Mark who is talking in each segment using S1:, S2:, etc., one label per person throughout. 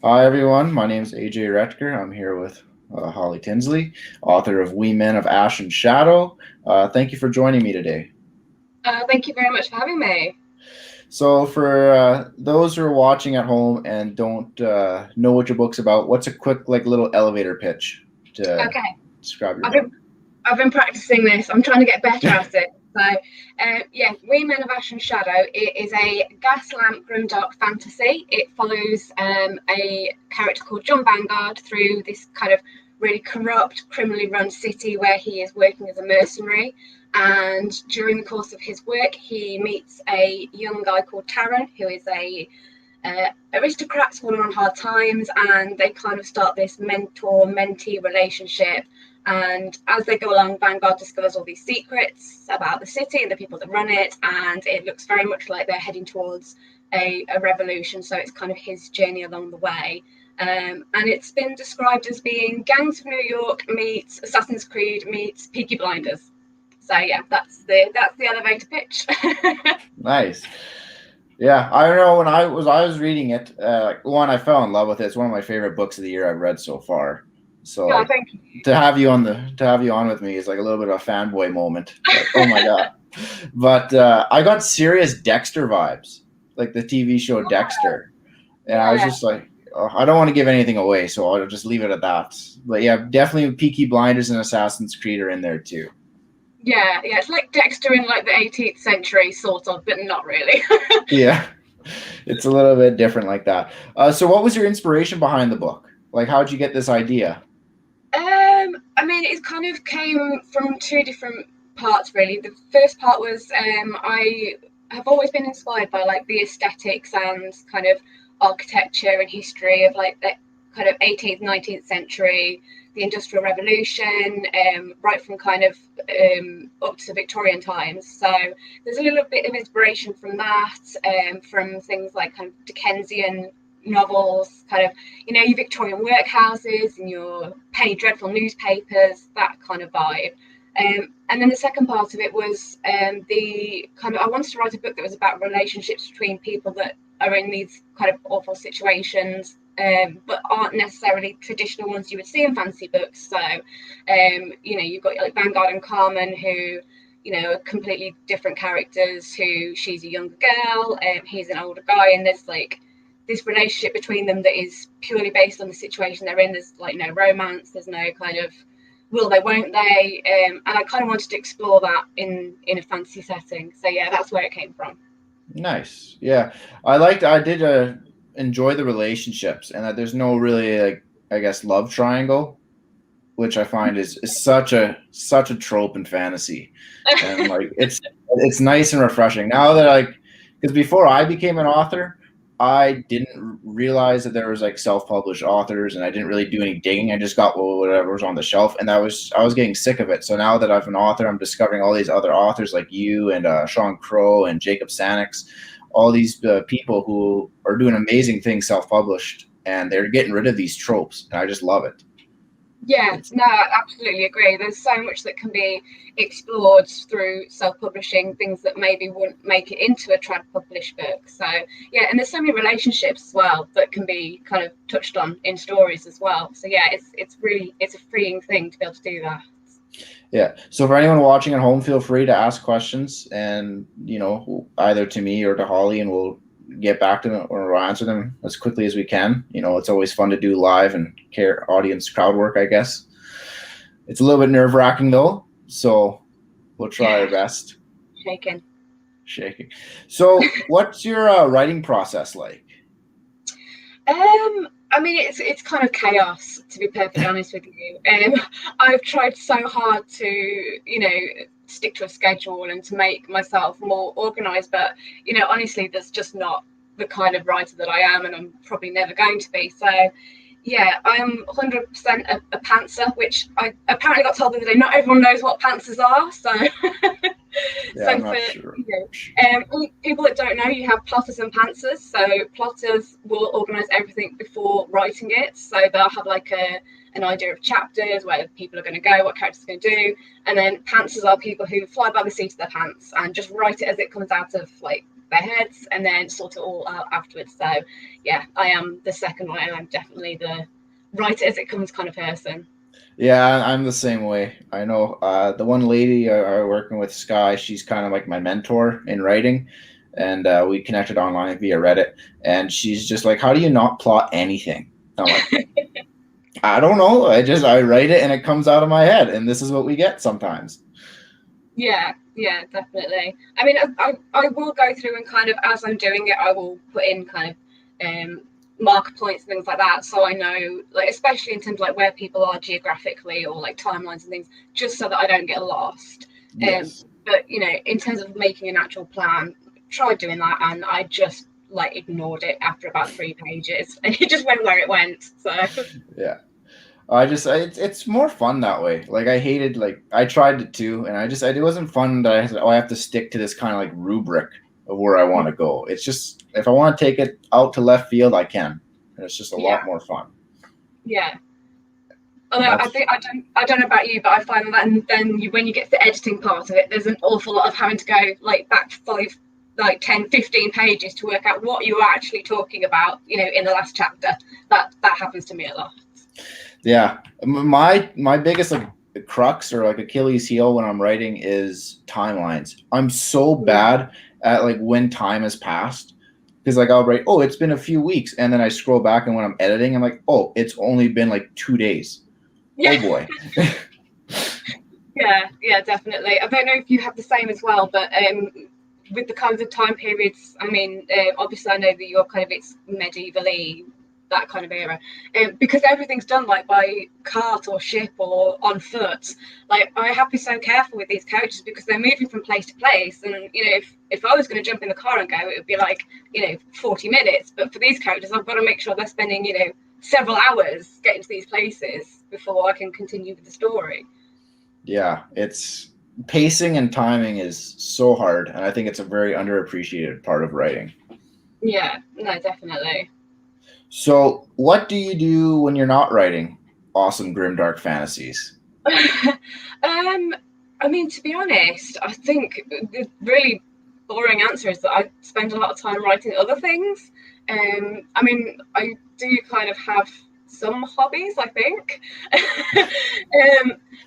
S1: Hi, everyone. My name is AJ Retker. I'm here with Holly Tinsley, author of We Men of Ash and Shadow. Thank you for joining me today.
S2: Thank you very much for having me.
S1: So, for those who are watching at home and don't know what your book's about, what's a quick, like, little elevator pitch to
S2: Okay,
S1: describe your
S2: I've
S1: book?
S2: been I've been practicing this. I'm trying to get better at it. So, yeah, We Men of Ash and Shadow. It is a gaslamp grimdark fantasy. It follows a character called John Vanguard through this kind of really corrupt, criminally run city where he is working as a mercenary. And during the course of his work, he meets a young guy called Taran, who is a aristocrats falling on hard times, and they kind of start this mentor mentee relationship. And as they go along, Vanguard discovers all these secrets about the city and the people that run it, and it looks very much like they're heading towards a revolution. So it's kind of his journey along the way. And it's been described as being Gangs of New York meets Assassin's Creed meets Peaky Blinders. So yeah, that's the elevator pitch.
S1: Nice. Yeah, I don't know. When I was reading it, one, I fell in love with it. It's one of my favorite books of the year I've read so far. So,
S2: Oh,
S1: like,
S2: thank you.
S1: to have you on with me is like a little bit of a fanboy moment. Like, oh my god! But I got serious Dexter vibes, like the TV show Dexter, and I was
S2: Yeah.
S1: just like, oh, I don't want to give anything away, so I'll just leave it at that. But yeah, definitely Peaky Blinders and Assassin's Creed are in there too.
S2: Yeah, it's like Dexter in like the 18th century, sort of, but not really.
S1: Yeah, it's a little bit different like that. So, what was your inspiration behind the book? Like, how'd you get this idea?
S2: I mean, it kind of came from two different parts, really. The first part was I have always been inspired by like the aesthetics and kind of architecture and history of like the kind of 18th, 19th century, the Industrial Revolution, right from kind of up to Victorian times. So there's a little bit of inspiration from that, from things like kind of Dickensian novels, kind of your Victorian workhouses and your penny dreadful newspapers, that kind of vibe. And then the second part of it was the kind of I wanted to write a book that was about relationships between people that are in these kind of awful situations, but aren't necessarily traditional ones you would see in fantasy books. So, you've got like Vanguard and Carmen, who are completely different characters. Who she's a younger girl, he's an older guy, and there's like this relationship between them that is purely based on the situation they're in. There's like no romance. There's no kind of will they, won't they? And I kind of wanted to explore that in a fantasy setting. So yeah, that's where it came from.
S1: Nice. Yeah, I did enjoy the relationships, and that there's no really, like, I guess, love triangle, which I find is such a trope in fantasy, and like it's nice and refreshing now that, like, because before I became an author, I didn't realize that there was like self-published authors, and I didn't really do any digging. I just got whatever was on the shelf, and I was getting sick of it. So now that I'm an author, I'm discovering all these other authors like you and Sean Crow and Jacob Sanix, all these people who are doing amazing things self-published, and they're getting rid of these tropes, and I just love it.
S2: Yeah,
S1: It's
S2: no, I absolutely agree. There's so much that can be explored through self-publishing, things that maybe wouldn't make it into a trad published book. So yeah, and there's so many relationships as well that can be kind of touched on in stories as well. So yeah, it's a freeing thing to be able to do that.
S1: Yeah. So for anyone watching at home, feel free to ask questions, and either to me or to Holly, and we'll get back to them or we'll answer them as quickly as we can. It's always fun to do live and care audience crowd work, I guess. It's a little bit nerve wracking though, so we'll try our
S2: Yeah,
S1: best.
S2: shaking.
S1: Shaking. So what's your writing process like?
S2: I mean, it's kind of chaos, to be perfectly honest with you. I've tried so hard to, stick to a schedule and to make myself more organised, but honestly, that's just not the kind of writer that I am, and I'm probably never going to be. So, yeah, I'm 100% a pantser, which I apparently got told the other day. Not everyone knows what pantsers are, so
S1: Yeah, I'm
S2: so for
S1: not sure.
S2: people that don't know, you have plotters and pantsers. So plotters will organise everything before writing it. So they'll have like an idea of chapters, where people are going to go, what characters are going to do, and then pantsers are people who fly by the seat of their pants and just write it as it comes out of like their heads and then sort it all out afterwards. So yeah, I am the second one, and I'm definitely the write it as it comes kind of person.
S1: Yeah, I'm the same way. I know the one lady I working with, Sky. She's kind of like my mentor in writing, and we connected online via Reddit. And she's just like, "How do you not plot anything?" I'm like, "I don't know. I write it and it comes out of my head, and this is what we get sometimes."
S2: Yeah, yeah, definitely. I mean, I will go through and kind of, as I'm doing it, I will put in kind of marker points and things like that, so I know, like, especially in terms of like where people are geographically or like timelines and things, just so that I don't get lost.
S1: Yes.
S2: But you know, in terms of making an actual plan, tried doing that, and I just like ignored it after about 3 pages, and it just went where it went. So
S1: Yeah. It's more fun that way. Like I hated, like I tried it too, and it wasn't fun that I have to stick to this kind of like rubric of where I want to go. It's just, if I want to take it out to left field, I can, and it's just a
S2: yeah,
S1: lot more fun.
S2: yeah. Although
S1: That's
S2: I don't know about you, but I find that then when you get to the editing part of it, there's an awful lot of having to go like back 10, 15 pages to work out what you were actually talking about, you know, in the last chapter. That happens to me a lot.
S1: Yeah. My biggest like crux or like Achilles heel when I'm writing is timelines. I'm so bad at like when time has passed, because like I'll write, oh, it's been a few weeks, and then I scroll back, and when I'm editing, I'm like, oh, it's only been like 2 days.
S2: Yeah.
S1: Oh boy.
S2: Yeah, definitely. I don't know if you have the same as well, but with the kinds of time periods, I mean, obviously I know that you're kind of, it's medievally, that kind of era, because everything's done like by cart or ship or on foot. Like I have to be so careful with these characters because they're moving from place to place, and you know, if I was going to jump in the car and go, it would be like, you know, 40 minutes. But for these characters, I've got to make sure they're spending, you know, several hours getting to these places before I can continue with the story.
S1: Yeah, it's pacing and timing is so hard, and I think it's a very underappreciated part of writing.
S2: Yeah, no, definitely.
S1: So, what do you do when you're not writing awesome grimdark fantasies?
S2: I mean, to be honest, I think the really boring answer is that I spend a lot of time writing other things. I mean, I do kind of have some hobbies, I think.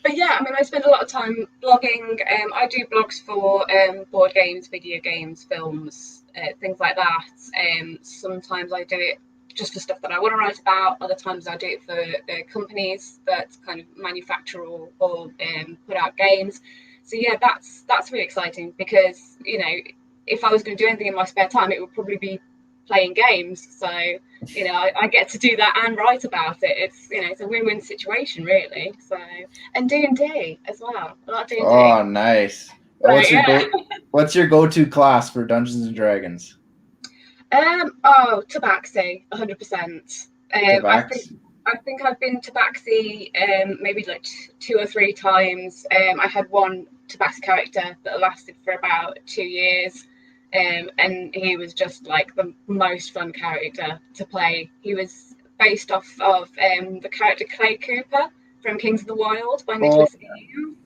S2: But yeah, I mean, I spend a lot of time blogging. I do blogs for board games, video games, films, things like that. Sometimes I do it just for stuff that I want to write about. Other times I do it for companies that kind of manufacture or put out games. So yeah, that's really exciting because, you know, if I was going to do anything in my spare time, it would probably be playing games. So, you know, I get to do that and write about it. It's, you know, it's a win-win situation really. So, and D&D as well. I like D&D.
S1: Oh, nice.
S2: So,
S1: What's your
S2: yeah.
S1: what's your go-to class for Dungeons and Dragons?
S2: Tabaxi, 100%.
S1: Tabax.
S2: I think I've been Tabaxi maybe like 2 or 3 times. I had one Tabaxi character that lasted for about 2 years. And he was just like the most fun character to play. He was based off of the character Clay Cooper from Kings of the Wild by
S1: Oh,
S2: Nicholas Williams.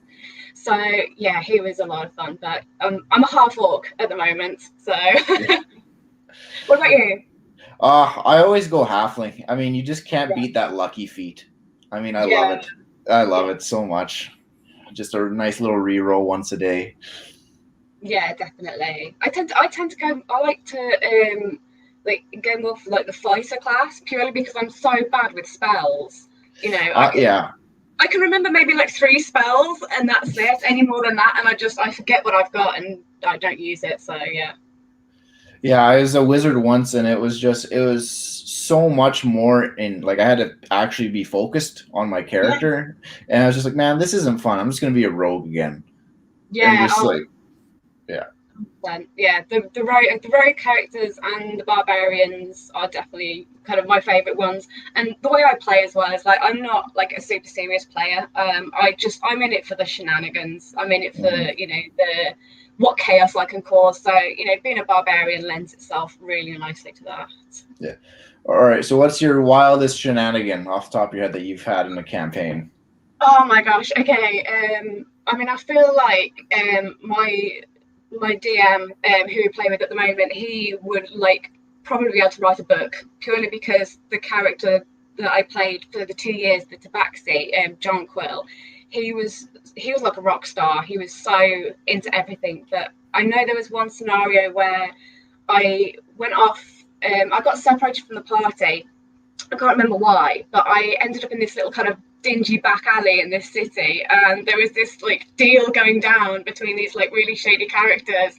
S2: So yeah, he was a lot of fun. But I'm a half orc at the moment. So what about you?
S1: I always go halfling. I mean, you just can't beat that lucky feat. I mean, I love
S2: Yeah,
S1: it. I love
S2: yeah,
S1: it so much. Just a nice little reroll once a day.
S2: yeah, definitely. I tend to go. I like to like go more for like the fighter class purely because I'm so bad with spells. You know,
S1: Yeah,
S2: I can remember maybe like 3 spells and that's it. Any more than that, and I forget what I've got and I don't use it. So yeah,
S1: yeah. I was a wizard once, and it was so much more in, like, I had to actually be focused on my
S2: yeah,
S1: character, and I was just like, man, this isn't fun. I'm just gonna be a rogue again, and
S2: yeah.
S1: just like, yeah.
S2: Yeah, the rogue characters and the barbarians are definitely kind of my favourite ones. And the way I play as well is like I'm not like a super serious player. I'm in it for the shenanigans. I'm in it for,
S1: Mhm.
S2: you know, the what chaos I can cause. So, you know, being a barbarian lends itself really nicely to that.
S1: Yeah. All right. So, what's your wildest shenanigan off the top of your head that you've had in a campaign?
S2: Oh my gosh. Okay. I mean, I feel like my my DM, who we play with at the moment, he would like probably be able to write a book purely because the character that I played for the 2 years, the Tabaxi, John Quill, he was like a rock star. He was so into everything. But I know there was one scenario where I went off. I got separated from the party. I can't remember why, but I ended up in this little kind of dingy back alley in this city, and there was this like deal going down between these like really shady characters,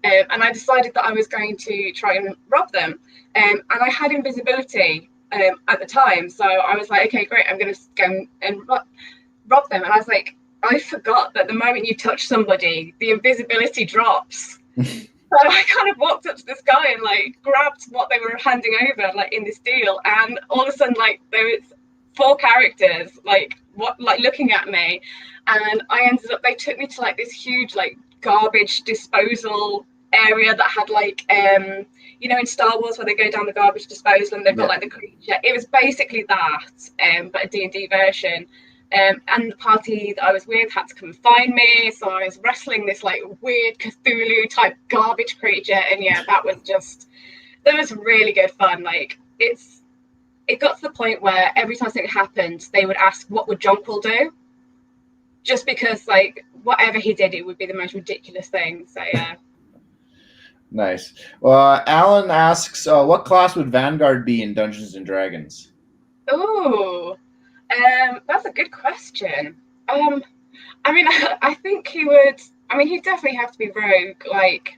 S2: and I decided that I was going to try and rob them, and I had invisibility at the time, so I was like, okay, great, I'm going to go and rob them, and I was like, I forgot that the moment you touch somebody, the invisibility drops. So I kind of walked up to this guy and like grabbed what they were handing over, like in this deal, and all of a sudden, like there was 4 characters, like looking at me, and I ended up. They took me to like this huge like garbage disposal area that had like in Star Wars where they go down the garbage disposal and they've got like the creature. It was basically that, but a D&D version. And the party that I was with had to come and find me, so I was wrestling this like weird Cthulhu type garbage creature, and yeah, that was really good fun. Like it got to the point where every time something happened, they would ask what would Jonquil do, just because like whatever he did, it would be the most ridiculous thing. So yeah.
S1: Nice. Well, Alan asks, what class would Vanguard be in Dungeons and Dragons?
S2: Oh. That's a good question. I mean, I think he would. I mean, he'd definitely have to be rogue, like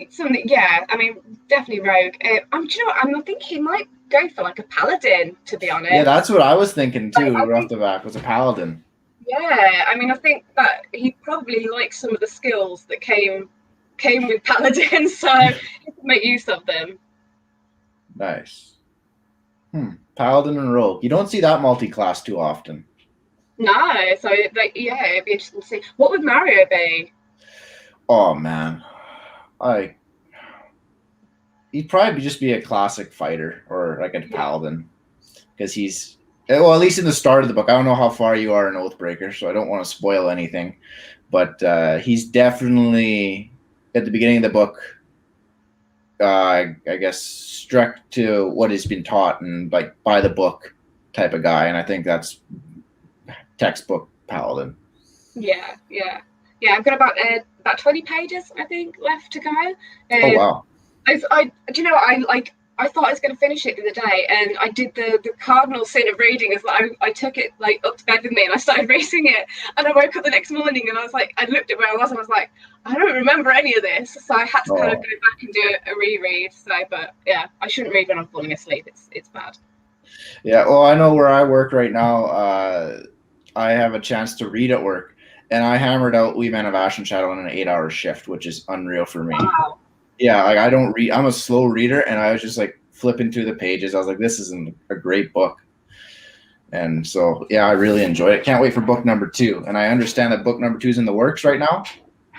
S2: something. Yeah, I mean, definitely rogue. Do you know what? I think he might go for like a paladin, to be honest.
S1: Yeah, that's what I was thinking too. Right off the back, was a paladin.
S2: Yeah, I mean, I think that he probably likes some of the skills that came with paladins, so he could make use of them.
S1: Nice. Paladin and rogue. You don't see that multi-class too often.
S2: No, so like yeah, it'd be interesting to see. What would Mario be?
S1: Oh man, he'd probably just be a classic fighter or like a paladin, because he's at least in the start of the book. I don't know how far you are in Oathbreaker, so I don't want to spoil anything, but he's definitely at the beginning of the book. I guess struck to what has been taught and like by the book type of guy, and I think that's textbook paladin.
S2: Yeah. I've got about 20 pages, I think, left to go.
S1: Oh wow!
S2: I do you know I thought I was going to finish it the other day, and I did the cardinal sin of reading. Is like I took it like up to bed with me, and I started reading it, and I woke up the next morning, and I was like, I looked at where I was, and I was like, I don't remember any of this, so I had to kind of go back and do a reread. So, but yeah, I shouldn't read when I'm falling asleep. It's bad.
S1: Yeah, well, I know where I work right now. I have a chance to read at work, and I hammered out Wee Man of Ash and Shadow in an 8-hour shift, which is unreal for me.
S2: Wow.
S1: Yeah, like I don't read. I'm a slow reader, and I was just like flipping through the pages. I was like, this isn't a great book. And so, yeah, I really enjoyed it. Can't wait for book number 2. And I understand that book number 2 is in the works right now.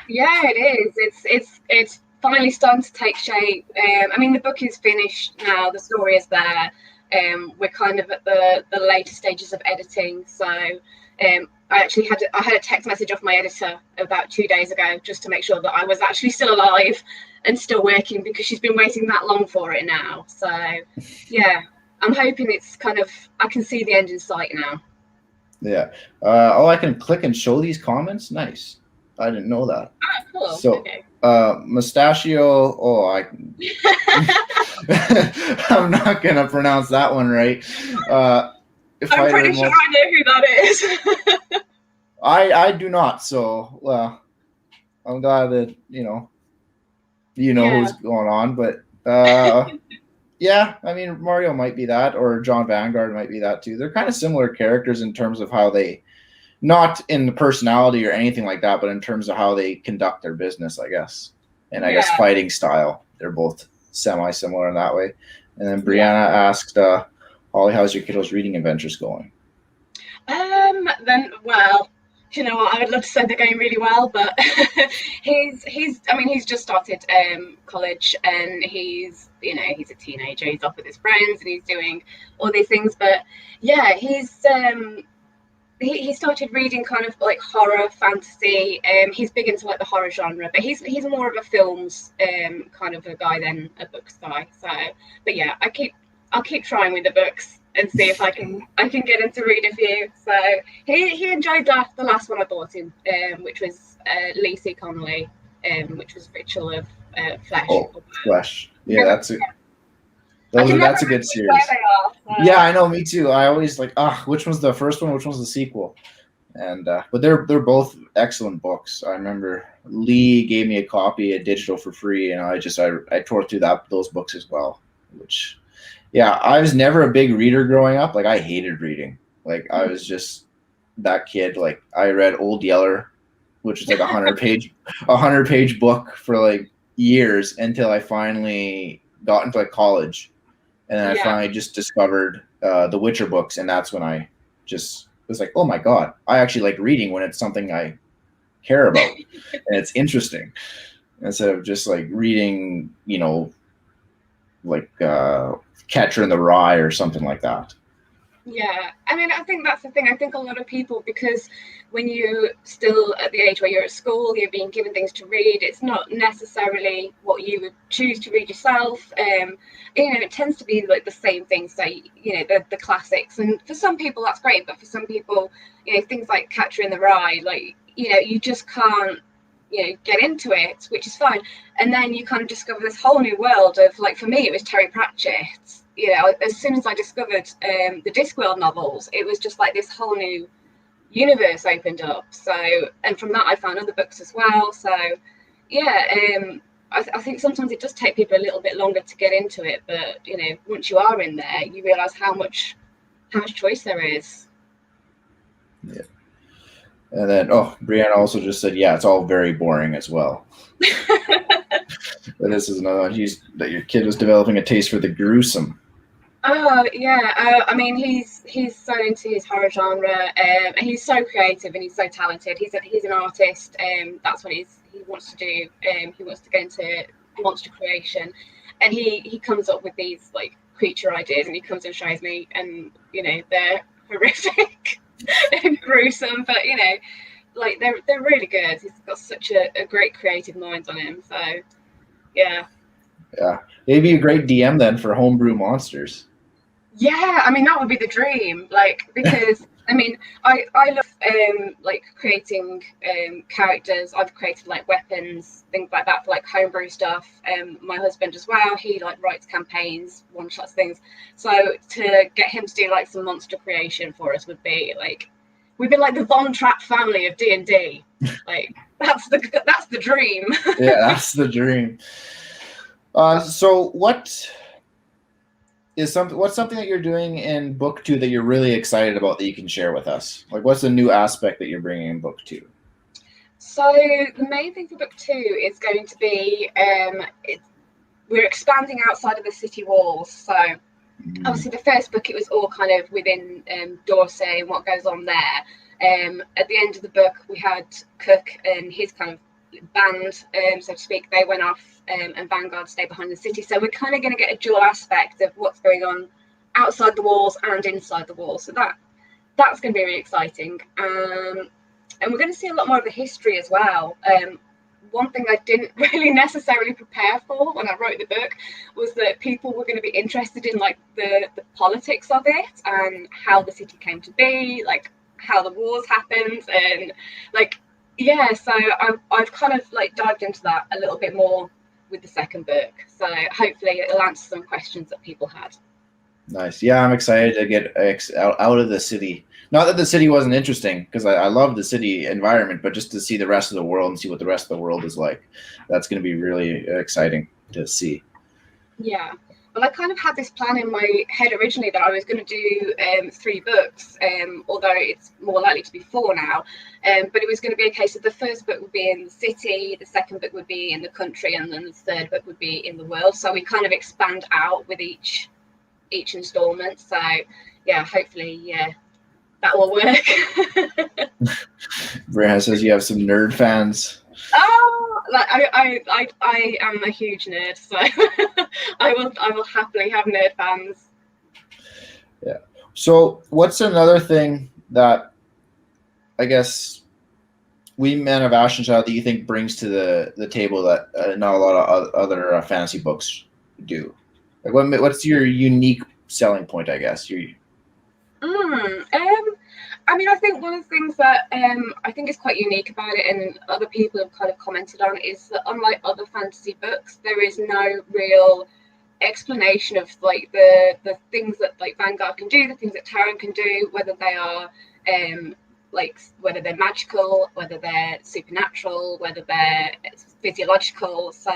S2: Yeah, it is. It's finally starting to take shape. I mean, the book is finished now. The story is there. We're kind of at the later stages of editing. So I actually had a text message off my editor about 2 days ago just to make sure that I was actually still alive and still working, because she's been waiting that long for it now. So yeah, I'm hoping it's kind of, I can see the end in sight now.
S1: Yeah. I can click and show these comments. Nice. I didn't know that.
S2: Ah, cool.
S1: So,
S2: okay.
S1: Mustachio. I'm not gonna pronounce that one right.
S2: I'm pretty sure I know who that is.
S1: I do not. So, well, I'm glad that you know who's going on. But yeah, I mean, Mario might be that, or John Vanguard might be that too. They're kind of similar characters in terms of how they, not in the personality or anything like that, but in terms of how they conduct their business, I guess. And I guess fighting style, they're both semi-similar in that way. And then Brianna asked, Holly, how's your kiddo's reading adventures going?
S2: Then, well, you know what, I would love to say they're going really well, but he's just started college, and he's a teenager. He's off with his friends and he's doing all these things, but yeah, he's he started reading kind of like horror, fantasy. He's big into like the horror genre, but he's more of a films kind of a guy than a books guy. So, but yeah, I'll keep trying with the books and see if I can get him to read a few. So he enjoyed the last one I bought him, which was Lacey Connolly, which was Ritual of Flesh.
S1: Oh, Flesh. Yeah,
S2: Never,
S1: that's a
S2: I can never
S1: that's a good
S2: remember
S1: series.
S2: where they are. So.
S1: Yeah, I know. Me too. I always like, which one's the first one? Which one's the sequel? And but they're both excellent books. I remember Lee gave me a copy, a digital for free, and I tore through those books as well. Which, yeah, I was never a big reader growing up. Like I hated reading. Like I was just that kid. Like I read Old Yeller, which is like a 100-page book for like years until I finally got into like college, and then I finally just discovered the Witcher books, and that's when I just was like, oh my god, I actually like reading when it's something I care about and it's interesting, instead of just like reading, like Catcher in the Rye or something like that.
S2: Yeah, I mean, I think that's the thing. I think a lot of people, because when you're still at the age where you're at school, you're being given things to read, it's not necessarily what you would choose to read yourself. It tends to be like the same things, say, the classics. And for some people, that's great. But for some people, things like Catcher in the Rye, like, you just can't, get into it, which is fine. And then you kind of discover this whole new world of, like, for me, it was Terry Pratchett. As soon as I discovered the Discworld novels, it was just like this whole new universe opened up. So, and from that, I found other books as well. So, yeah, I think sometimes it does take people a little bit longer to get into it. But once you are in there, you realise how much choice there is.
S1: Yeah. And then, Brianna also just said, yeah, it's all very boring as well. But this is another one. That your kid was developing a taste for the gruesome.
S2: Oh yeah, I mean he's so into his horror genre, and he's so creative and he's so talented. He's an artist. That's what he wants to do. He wants to get into monster creation, and he comes up with these like creature ideas, and he comes and shows me, and they're horrific and gruesome, but like they're really good. He's got such a great creative mind on him. So yeah.
S1: Yeah, he'd be a great DM then for Homebrew Monsters.
S2: Yeah, I mean that would be the dream, like, because I mean I love like creating characters. I've created like weapons, things like that for like homebrew stuff. My husband as well, he like writes campaigns, one shots things. So to get him to do like some monster creation for us would be like, we'd be like the Von Trapp family of D&D. Like that's the dream.
S1: Yeah, that's the dream. So what's something that you're doing in book 2 that you're really excited about that you can share with us? Like, what's the new aspect that you're bringing in book 2?
S2: So the main thing for book 2 is going to be we're expanding outside of the city walls. So obviously the first book, it was all kind of within Dorset and what goes on there. At the end of the book, we had Cook and his kind of band, so to speak. They went off, and Vanguard stayed behind the city. So we're kind of going to get a dual aspect of what's going on outside the walls and inside the walls. So that's going to be really exciting. And we're going to see a lot more of the history as well. One thing I didn't really necessarily prepare for when I wrote the book was that people were going to be interested in like the politics of it and how the city came to be, like how the wars happened, and like, yeah, so I've kind of like dived into that a little bit more with the second book. So hopefully it'll answer some questions that people had.
S1: Nice. Yeah, I'm excited to get out of the city. Not that the city wasn't interesting, because I love the city environment, but just to see the rest of the world and see what the rest of the world is like. That's going to be really exciting to see.
S2: Yeah. Well, I kind of had this plan in my head originally that I was going to do 3 books, although it's more likely to be 4 now. But it was going to be a case of the first book would be in the city, the second book would be in the country, and then the third book would be in the world. So we kind of expand out with each installment. So yeah, hopefully, that will work.
S1: Brianna says you have some nerd fans.
S2: Oh, like I am a huge nerd, so I will happily have nerd fans.
S1: Yeah. So what's another thing that I guess, we Men of Ashenshire that you think brings to the table that not a lot of other fantasy books do? Like, what's your unique selling point? I guess you.
S2: I mean, I think one of the things that I think is quite unique about it, and other people have kind of commented on, is that unlike other fantasy books, there is no real explanation of like the things that like Vanguard can do, the things that Terran can do, whether they are like whether they're magical, whether they're supernatural, whether they're physiological. So,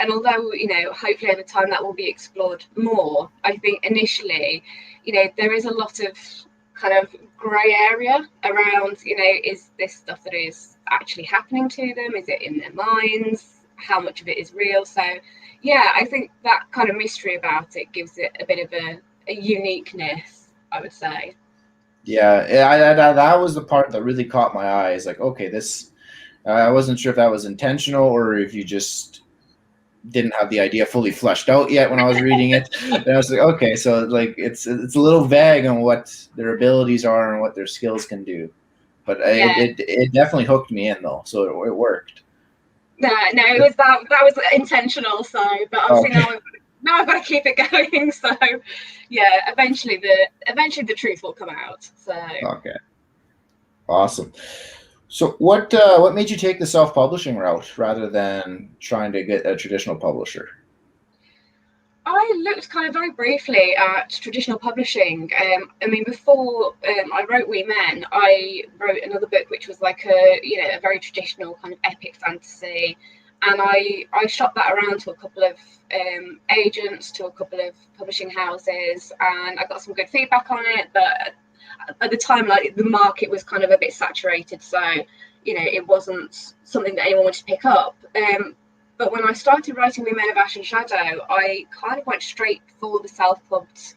S2: and although hopefully over time that will be explored more, I think initially, there is a lot of kind of grey area around, is this stuff that is actually happening to them? Is it in their minds? How much of it is real? So, yeah, I think that kind of mystery about it gives it a bit of a uniqueness, I would say.
S1: Yeah, that was the part that really caught my eye. Is like, okay, this. I wasn't sure if that was intentional or if you just didn't have the idea fully fleshed out yet when I was reading it. And I was like, okay, so like it's a little vague on what their abilities are and what their skills can do, but it definitely hooked me in though, so it worked.
S2: No, it was that was intentional. So, but obviously
S1: Okay.
S2: now I've got to keep it going. So, yeah, eventually the truth will come out. So,
S1: Okay. Awesome. So what made you take the self-publishing route rather than trying to get a traditional publisher?
S2: I looked kind of very briefly at traditional publishing. I mean, before I wrote We Men, I wrote another book which was like a very traditional kind of epic fantasy, and I shopped that around to a couple of agents, to a couple of publishing houses, and I got some good feedback on it. But at the time, like the market was kind of a bit saturated, so it wasn't something that anyone wanted to pick up. But when I started writing The Men of Ash and Shadow, I kind of went straight for the self-pubbed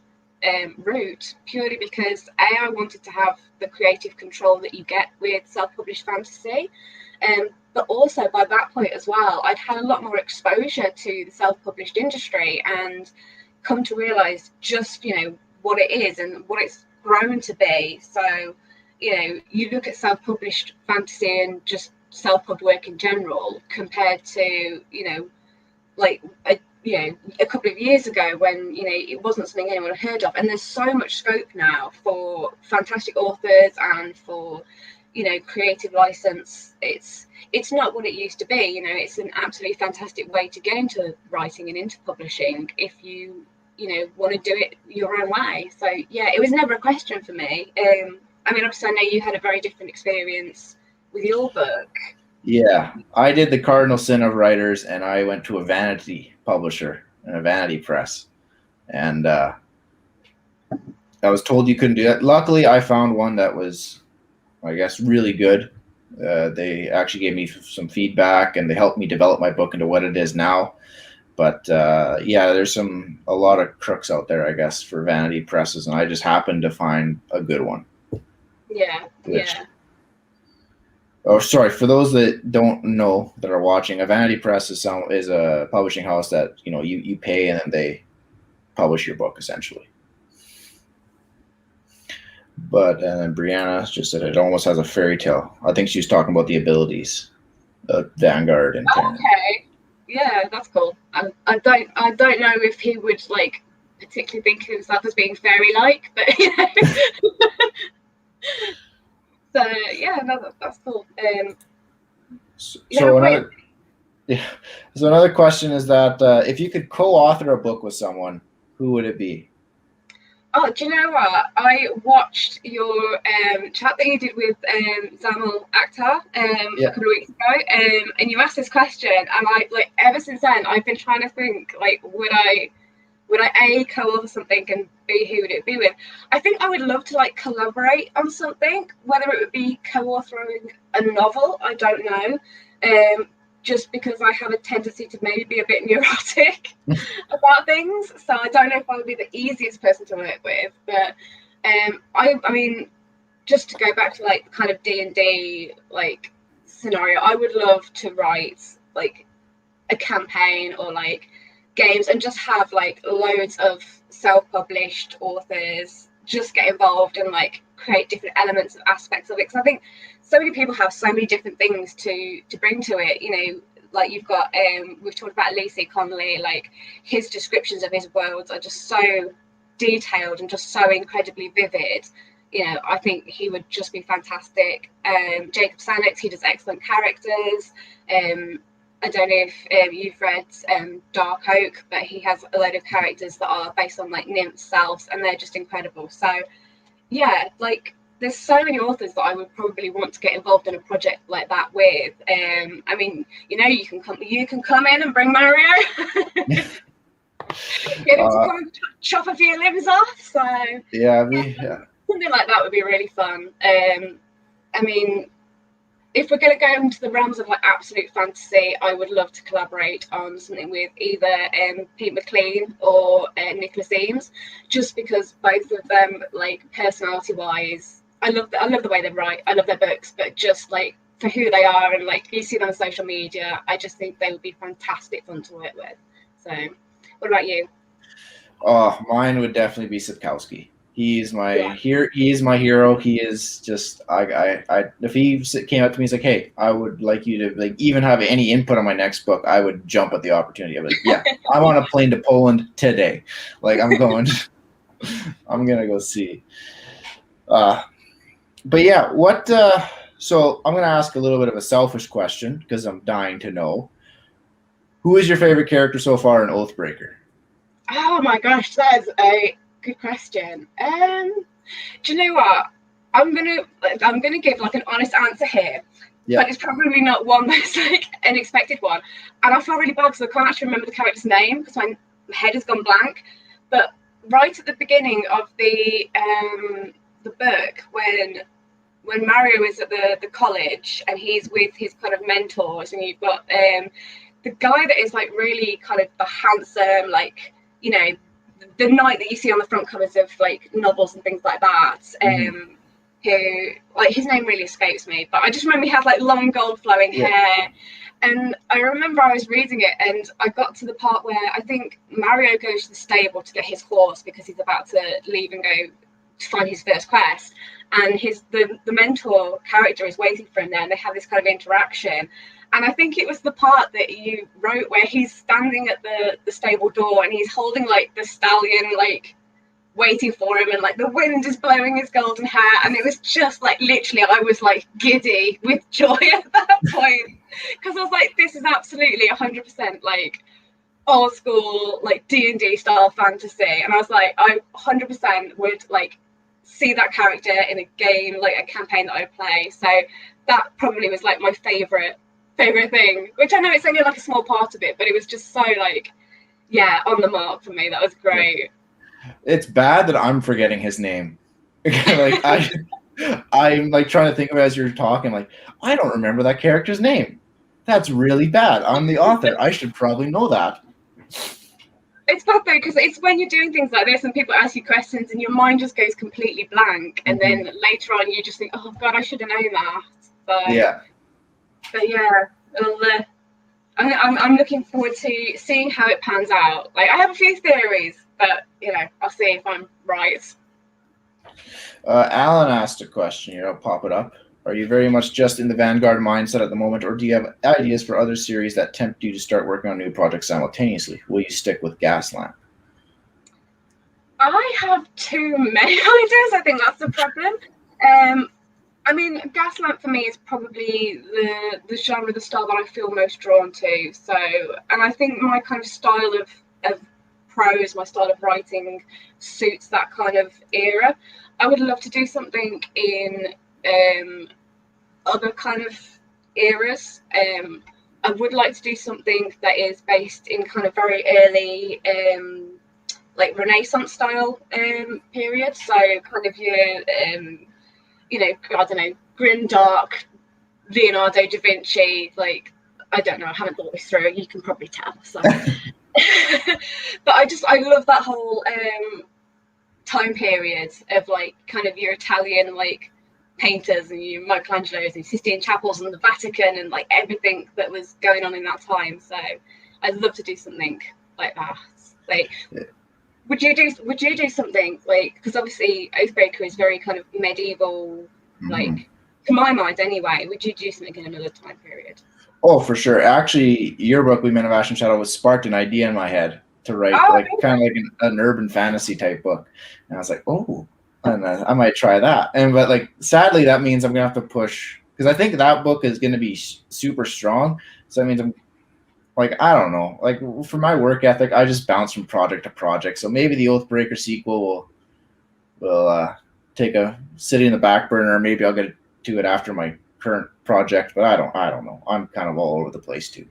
S2: route, purely because I wanted to have the creative control that you get with self-published fantasy. But also by that point as well, I'd had a lot more exposure to the self-published industry and come to realise just, what it is and what it's grown to be. So, you look at self-published fantasy and just self-pub work in general compared to like a couple of years ago when it wasn't something anyone had heard of, and there's so much scope now for fantastic authors and for creative license. It's not what it used to be. It's an absolutely fantastic way to get into writing and into publishing if you want to do it your own way. So yeah, it was never a question for me. I mean, obviously I know you had a very different experience with your book.
S1: Yeah, I did the cardinal sin of writers, and I went to a vanity publisher and a vanity press, and I was told you couldn't do that. Luckily, I found one that was, I guess, really good. They actually gave me some feedback, and they helped me develop my book into what it is now. But yeah, there's a lot of crooks out there, I guess, for vanity presses, and I just happened to find a good one.
S2: Yeah,
S1: Which,
S2: yeah.
S1: oh, sorry, for those that don't know that are watching, a vanity press is a publishing house that you pay and then they publish your book essentially. But and then Brianna just said it almost has a fairy tale. I think she's talking about the abilities of Vanguard and Terran.
S2: Okay. Yeah, that's cool. I don't know if he would like particularly think of himself as being fairy-like, but so yeah, no, that's cool.
S1: So another, yeah. So another question is that if you could co-author a book with someone, who would it be?
S2: Oh, do you know what? I watched your chat that you did with Zamal Akhtar a
S1: Yeah.
S2: couple of weeks ago, and you asked this question, and I like ever since then I've been trying to think like would I A, co-author something, and B, who would it be with? I think I would love to like collaborate on something, whether it would be co-authoring a novel, I don't know. Just because I have a tendency to maybe be a bit neurotic about things. So I don't know if I would be the easiest person to work with. But I mean, just to go back to like kind of D&D like scenario, I would love to write like a campaign or like games and just have like loads of self-published authors just get involved and like create different elements of aspects of it. Because I think so many people have so many different things to bring to it. You know, like you've got we've talked about Lucy Connolly, like his descriptions of his worlds are just so detailed and just so incredibly vivid. You know, I think he would just be fantastic. Jacob Sanix, he does excellent characters. I don't know if you've read Dark Oak, but he has a load of characters that are based on like nymphs, selves, and they're just incredible. So yeah, like there's so many authors that I would probably want to get involved in a project like that with. I mean, you know, you can come in and bring Mario. Get him to come and chop a few limbs off. So
S1: yeah,
S2: something like that would be really fun. I mean, if we're going to go into the realms of like absolute fantasy, I would love to collaborate on something with either Pete McLean or Nicholas Eames, just because both of them, like personality-wise, I love the way they write. I love their books, but just like for who they are and like you see them on social media, I just think they would be fantastic fun to work with. So, what about you?
S1: Oh, mine would definitely be Sapkowski. He is my He is my hero. He is just if he came up to me, he's like, "Hey, I would like you to like even have any input on my next book." I would jump at the opportunity. I'm like, "Yeah, I'm on a plane to Poland today. Like, I'm going. I'm gonna go see." But yeah, what? So I'm gonna ask a little bit of a selfish question because I'm dying to know. Who is your favorite character so far in Oathbreaker?
S2: Oh my gosh, that is a good question. Do you know what? I'm gonna give like an honest answer here, but it's probably not one that's like an expected one. And I feel really bad because I can't actually remember the character's name because my head has gone blank. But right at the beginning of the book, when Mario is at the college and he's with his kind of mentors, and you've got the guy that is like really kind of the handsome, like, you know, the knight that you see on the front covers of like novels and things like that, who, like, his name really escapes me, but I just remember he had like long gold flowing hair. And I remember I was reading it and I got to the part where I think Mario goes to the stable to get his horse because he's about to leave and go to find his first quest, and the mentor character is waiting for him there, and they have this kind of interaction. And I think it was the part that you wrote where he's standing at the stable door and he's holding like the stallion, like waiting for him, and like the wind is blowing his golden hair, and it was just like literally I was like giddy with joy at that point, because I was like, this is absolutely 100% like old school like D&D style fantasy. And I was like, I 100% would like see that character in a game, like a campaign that I play. So that probably was like my favorite thing, which I know it's only like a small part of it, but it was just so like, yeah, on the mark for me. That was great.
S1: It's bad that I'm forgetting his name. Like I'm like trying to think of it as you're talking, like, I don't remember that character's name. That's really bad. I'm the author. I should probably know that.
S2: It's bad though, because it's when you're doing things like this and people ask you questions and your mind just goes completely blank, and then later on you just think, oh god, I should have known that. So,
S1: yeah.
S2: But yeah, well, I'm looking forward to seeing how it pans out. Like, I have a few theories, but you know, I'll see if I'm right.
S1: Alan asked a question here. I'll pop it up. Are you very much just in the Vanguard mindset at the moment, or do you have ideas for other series that tempt you to start working on new projects simultaneously? Will you stick with Gaslamp?
S2: I have too many ideas. I think that's the problem. I mean, Gaslamp for me is probably the genre, the style that I feel most drawn to. So, and I think my kind of style of prose, my style of writing suits that kind of era. I would love to do something in other kind of eras. I would like to do something that is based in kind of very early like Renaissance style period. So kind of your you know, I don't know, grim, dark, Leonardo da Vinci, like, I don't know, I haven't thought this through, you can probably tell. So. But I love that whole time period of like kind of your Italian like painters and your Michelangelos and Sistine Chapels and the Vatican and like everything that was going on in that time. So I'd love to do something like that. Like, would you do something like, because obviously Oathbreaker is very kind of medieval,
S1: Mm-hmm.
S2: like to my mind anyway. Would you do something in another time period?
S1: Oh, for sure. Actually, your book, We Men of Ash and Shadow, was sparked an idea in my head to write
S2: Oh,
S1: like kind of like an urban fantasy type book, and I was like, oh, and I might try that. And but like, sadly, that means I'm gonna have to push because I think that book is gonna be super strong. So that means I'm like, I don't know, like for my work ethic, I just bounce from project to project. So maybe the Oathbreaker sequel will take a city in the back burner. Or maybe I'll get to it after my current project, but I don't know. I'm kind of all over the place too.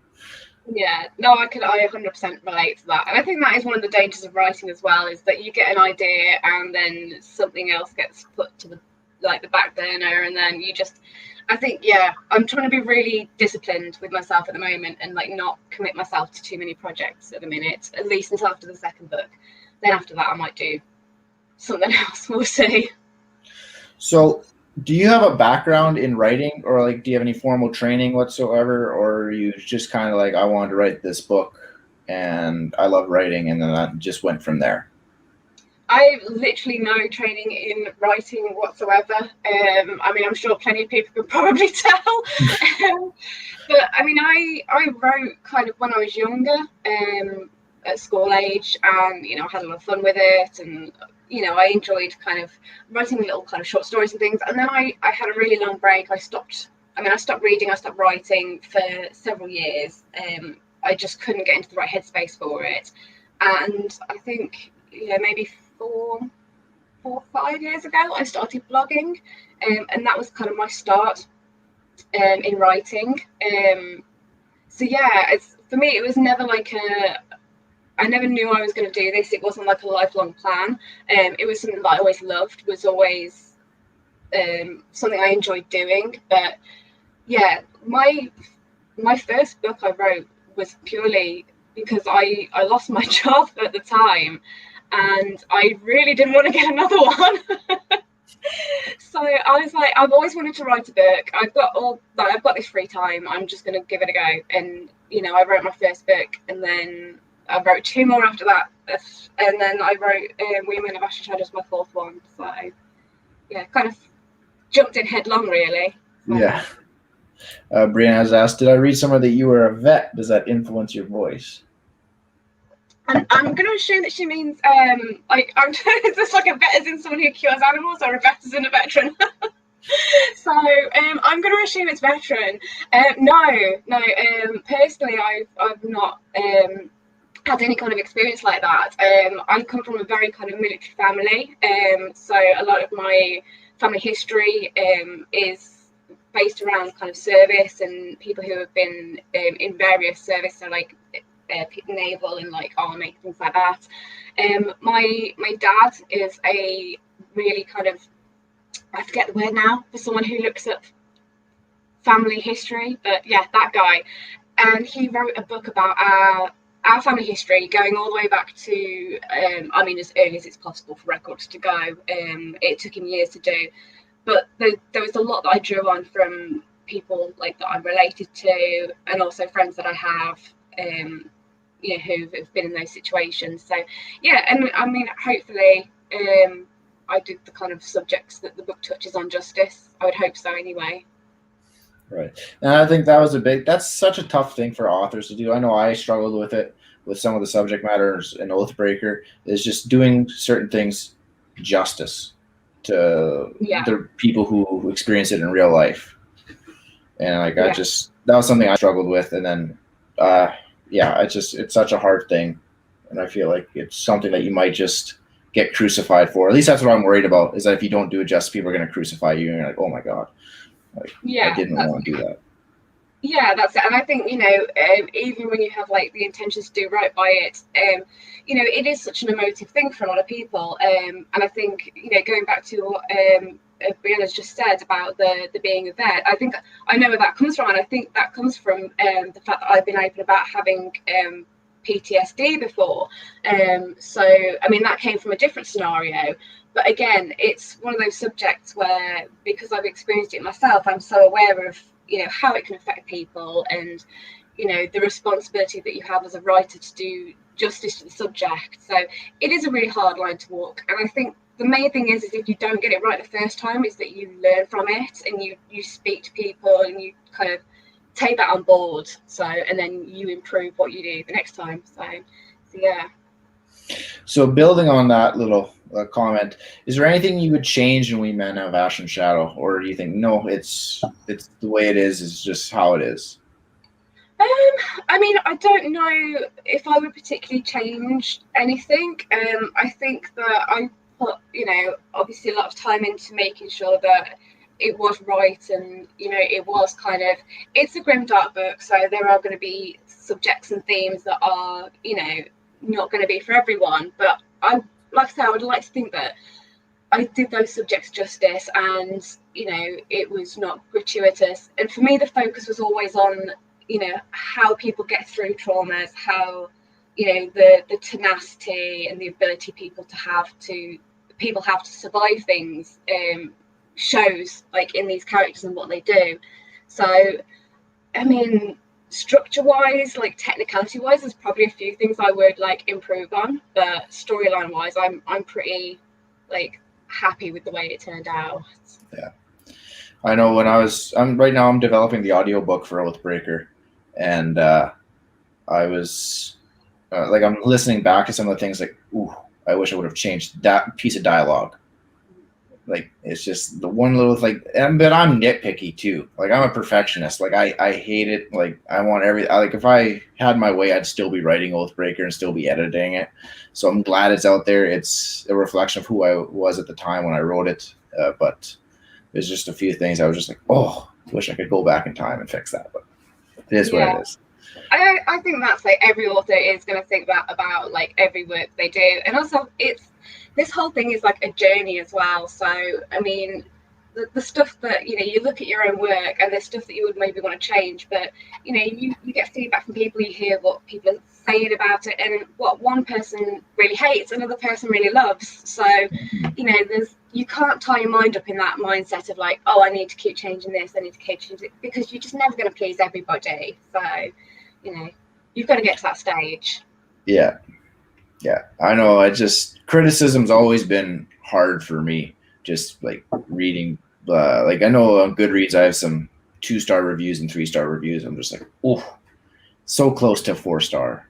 S2: yeah, no, I 100% relate to that. And I think that is one of the dangers of writing as well, is that you get an idea and then something else gets put to the back burner, and then you just, I think, yeah, I'm trying to be really disciplined with myself at the moment and like not commit myself to too many projects at the minute, at least until after the second book. Then after that I might do something else, we'll see.
S1: So, do you have a background in writing, or like, do you have any formal training whatsoever, or are you just kind of like, I wanted to write this book, and I love writing, and then that just went from there?
S2: I literally no training in writing whatsoever. I mean, I'm sure plenty of people could probably tell. But I mean, I wrote kind of when I was younger, at school age, and I had a lot of fun with it, and I enjoyed kind of writing little kind of short stories and things. And then I had a really long break. I stopped. I mean, I stopped reading. I stopped writing for several years. I just couldn't get into the right headspace for it, and I think maybe 4 or 5 years ago I started blogging, and that was kind of my start in writing. So yeah, for me it was never like I never knew I was going to do this. It wasn't like a lifelong plan. It was something that I always loved, was always something I enjoyed doing. But yeah, my first book I wrote was purely because I lost my job at the time, and I really didn't want to get another one. So I was like, I've always wanted to write a book. I've got this free time. I'm just going to give it a go. And I wrote my first book, and then I wrote two more after that, and then I wrote Women of Ash and Shadow as my fourth one. So yeah, kind of jumped in headlong, really.
S1: Yeah. Brianna has asked, did I read somewhere that you were a vet? Does that influence your voice?
S2: And I'm going to assume that she means, is this like a vet as in someone who cures animals, or a vet as in a veteran? So I'm going to assume it's veteran. No. Personally, I've not had any kind of experience like that. I come from a very kind of military family, so a lot of my family history is based around kind of service and people who have been in various service, so like naval and like army, things like that. My dad is a really kind of, I forget the word now for someone who looks at family history, but yeah, that guy. And he wrote a book about our family history, going all the way back to, I mean, as early as it's possible for records to go. It took him years to do, but there was a lot that I drew on from people like that I'm related to, and also friends that I have, who've been in those situations. So yeah, and I mean, hopefully, I did the kind of subjects that the book touches on justice. I would hope so, anyway.
S1: Right. And I think that's such a tough thing for authors to do. I know I struggled with it with some of the subject matters in Oathbreaker, is just doing certain things justice to the people who experience it in real life. And like, that was something I struggled with. And then, it's such a hard thing. And I feel like it's something that you might just get crucified for. At least that's what I'm worried about, is that if you don't do it justice, people are going to crucify you. And you're like, oh my God. I didn't want to do that.
S2: Yeah, that's it. And I think, even when you have like the intentions to do right by it, it is such an emotive thing for a lot of people. And I think, going back to what Brianna's just said about the being a vet, I think I know where that comes from. And I think that comes from the fact that I've been open about having PTSD before. So, I mean, that came from a different scenario. But again, it's one of those subjects where, because I've experienced it myself, I'm so aware of, how it can affect people, and, the responsibility that you have as a writer to do justice to the subject. So it is a really hard line to walk. And I think the main thing is if you don't get it right the first time, is that you learn from it and you speak to people and you kind of take that on board. So, and then you improve what you do the next time. So yeah.
S1: So building on that little comment, is there anything you would change in We Men Have Ash and Shadow, or do you think no, it's the way it is just how it is?
S2: I mean, I don't know if I would particularly change anything. I think that I put, obviously a lot of time into making sure that it was right, and it was it's a grim dark book, so there are going to be subjects and themes that are not going to be for everyone, but like I said, I would like to think that I did those subjects justice, and it was not gratuitous. And for me, the focus was always on how people get through traumas, how the tenacity and the ability people have to survive things shows like in these characters and what they do. So I mean, structure wise, like technicality wise, there's probably a few things I would like improve on, but storyline wise, I'm pretty like happy with the way it turned out.
S1: Yeah, I know when I'm developing the audiobook for Oathbreaker, and I was I'm listening back to some of the things like, ooh, I wish I would have changed that piece of dialogue. Like it's just the one little but I'm nitpicky too. Like I'm a perfectionist. Like I hate it. Like I want if I had my way, I'd still be writing Oathbreaker and still be editing it. So I'm glad it's out there. It's a reflection of who I was at the time when I wrote it. But there's just a few things I was just like, oh, wish I could go back in time and fix that. But it is what it is.
S2: I think that's like every author is going to think that about like every work they do, and also this whole thing is like a journey as well. So I mean, the stuff that you look at your own work, and there's stuff that you would maybe want to change, but you get feedback from people, you hear what people are saying about it, and what one person really hates, another person really loves. So you can't tie your mind up in that mindset of like, oh, I need to keep changing this, I need to keep changing it, because you're just never going to please everybody. So you've got to get to that stage.
S1: Yeah, I know. Criticism's always been hard for me. Just like reading, I know on Goodreads I have some 2-star reviews and 3-star reviews. I'm just like, oh, so close to 4-star.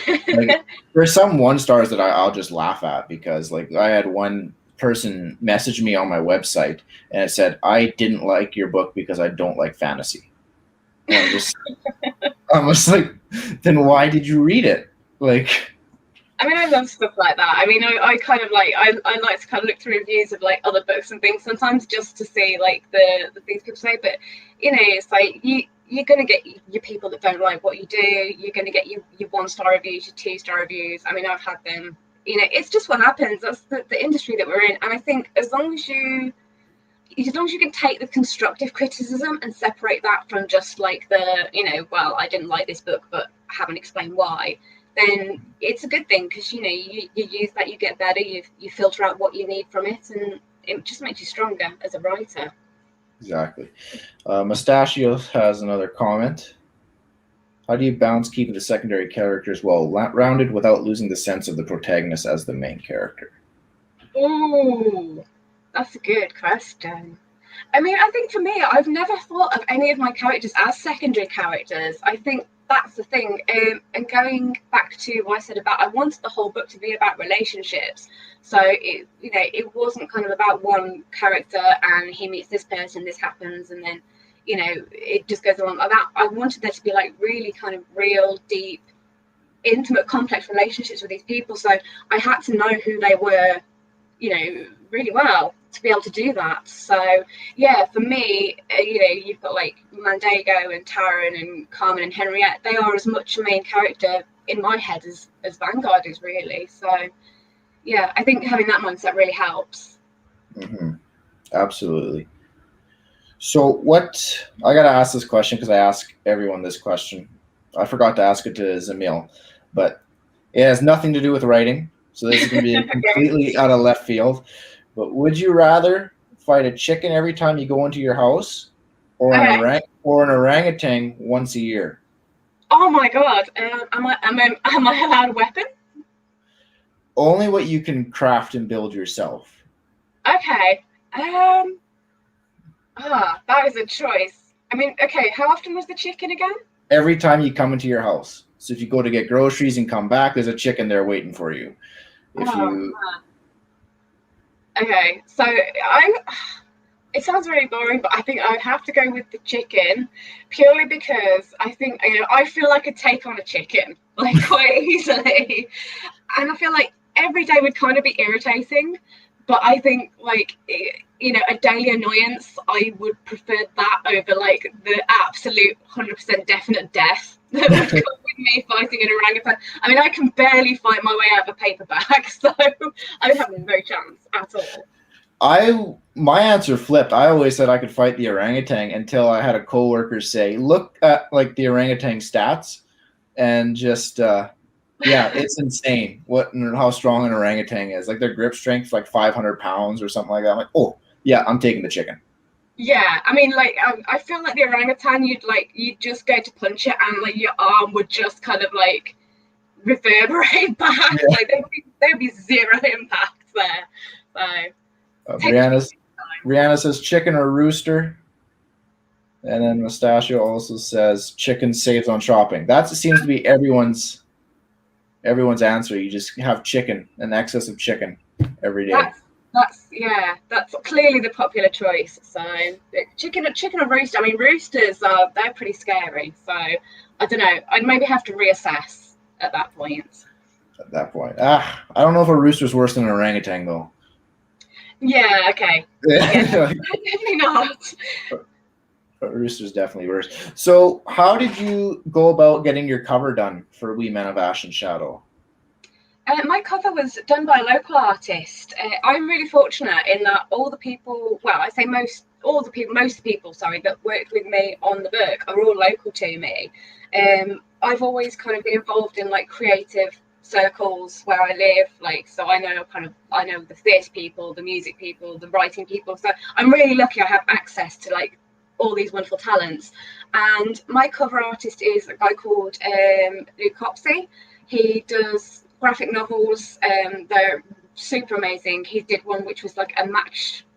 S1: Like there's some 1-stars that I'll just laugh at, because like I had one person message me on my website and it said, I didn't like your book because I don't like fantasy. And I'm just like, then why did you read it? Like,
S2: I mean, I love stuff like that. I mean, I kind of like, I like to kind of look through reviews of like other books and things sometimes, just to see like the things people say. But it's like you're gonna get your people that don't like what you do. You're gonna get your 1-star reviews, your 2-star reviews. I mean, I've had them. It's just what happens. That's the industry that we're in. And I think as long as you can take the constructive criticism and separate that from just like the well, I didn't like this book but I haven't explained why, then it's a good thing, because you use that, you get better, you filter out what you need from it, and it just makes you stronger as a writer.
S1: Exactly. Mustachio has another comment. How do you balance keeping the secondary characters well rounded without losing the sense of the protagonist as the main character?
S2: Oh, that's a good question. I mean, I think for me, I've never thought of any of my characters as secondary characters. I think that's the thing. And going back to what I said about, I wanted the whole book to be about relationships. So it wasn't kind of about one character and he meets this person, this happens, and then it just goes along like that. I wanted there to be like really kind of real, deep, intimate, complex relationships with these people. So I had to know who they were, really well to be able to do that. So yeah, for me, you've got like Mandego and Taran and Carmen and Henriette. They are as much a main character in my head as Vanguard is, really. So yeah, I think having that mindset really helps.
S1: Mm-hmm. Absolutely. So I got to ask this question because I ask everyone this question. I forgot to ask it to Zamil, but it has nothing to do with writing. So this is going to be completely out of left field. But would you rather fight a chicken every time you go into your house, or an orangutan once a year?
S2: Oh my god. Am I allowed a weapon?
S1: Only what you can craft and build yourself.
S2: Okay. That is a choice. I mean, okay, how often was the chicken again?
S1: Every time you come into your house. So if you go to get groceries and come back, there's a chicken there waiting for you. If
S2: Oh,
S1: you
S2: okay. So it sounds very boring, but I think I would have to go with the chicken purely because I think, I feel like I could take on a chicken like quite easily, and I feel like every day would kind of be irritating. But I think like a daily annoyance, I would prefer that over like the absolute 100% definite death that would come with me fighting an orangutan. I mean, I can barely fight my way out of a paper bag, so I would have no chance at all.
S1: my answer flipped. I always said I could fight the orangutan until I had a coworker say, "Look at like the orangutan stats," and just yeah, it's insane what and how strong an orangutan is. Like their grip strength, like 500 pounds or something like that. I'm like, oh yeah, I'm taking the chicken.
S2: Yeah, I mean, like, I feel like the orangutan, you'd just go to punch it, and like your arm would just kind of like reverberate back.
S1: Yeah.
S2: Like there'd be zero impact there. So take the
S1: Brianna says chicken or rooster, and then Mustachio also says chicken saves on shopping. That seems to be everyone's answer. You just have chicken, an excess of chicken every day.
S2: that's clearly the popular choice. So chicken or rooster. I mean, roosters they're pretty scary. So I don't know. I'd maybe have to reassess at that point.
S1: At that point, I don't know if a rooster's worse than an orangutan though.
S2: Yeah. Okay. Yeah. Definitely not.
S1: A rooster's definitely worse. So, how did you go about getting your cover done for We Men of Ash and Shadow?
S2: My cover was done by a local artist. I'm really fortunate in that all the people, well, I say most people, sorry, that worked with me on the book are all local to me. I've always kind of been involved in like creative circles where I live, like, so I know the theatre people, the music people, the writing people. So I'm really lucky I have access to like all these wonderful talents. And my cover artist is a guy called Luke Copsey. He does graphic novels. They're super amazing. He did one which was like the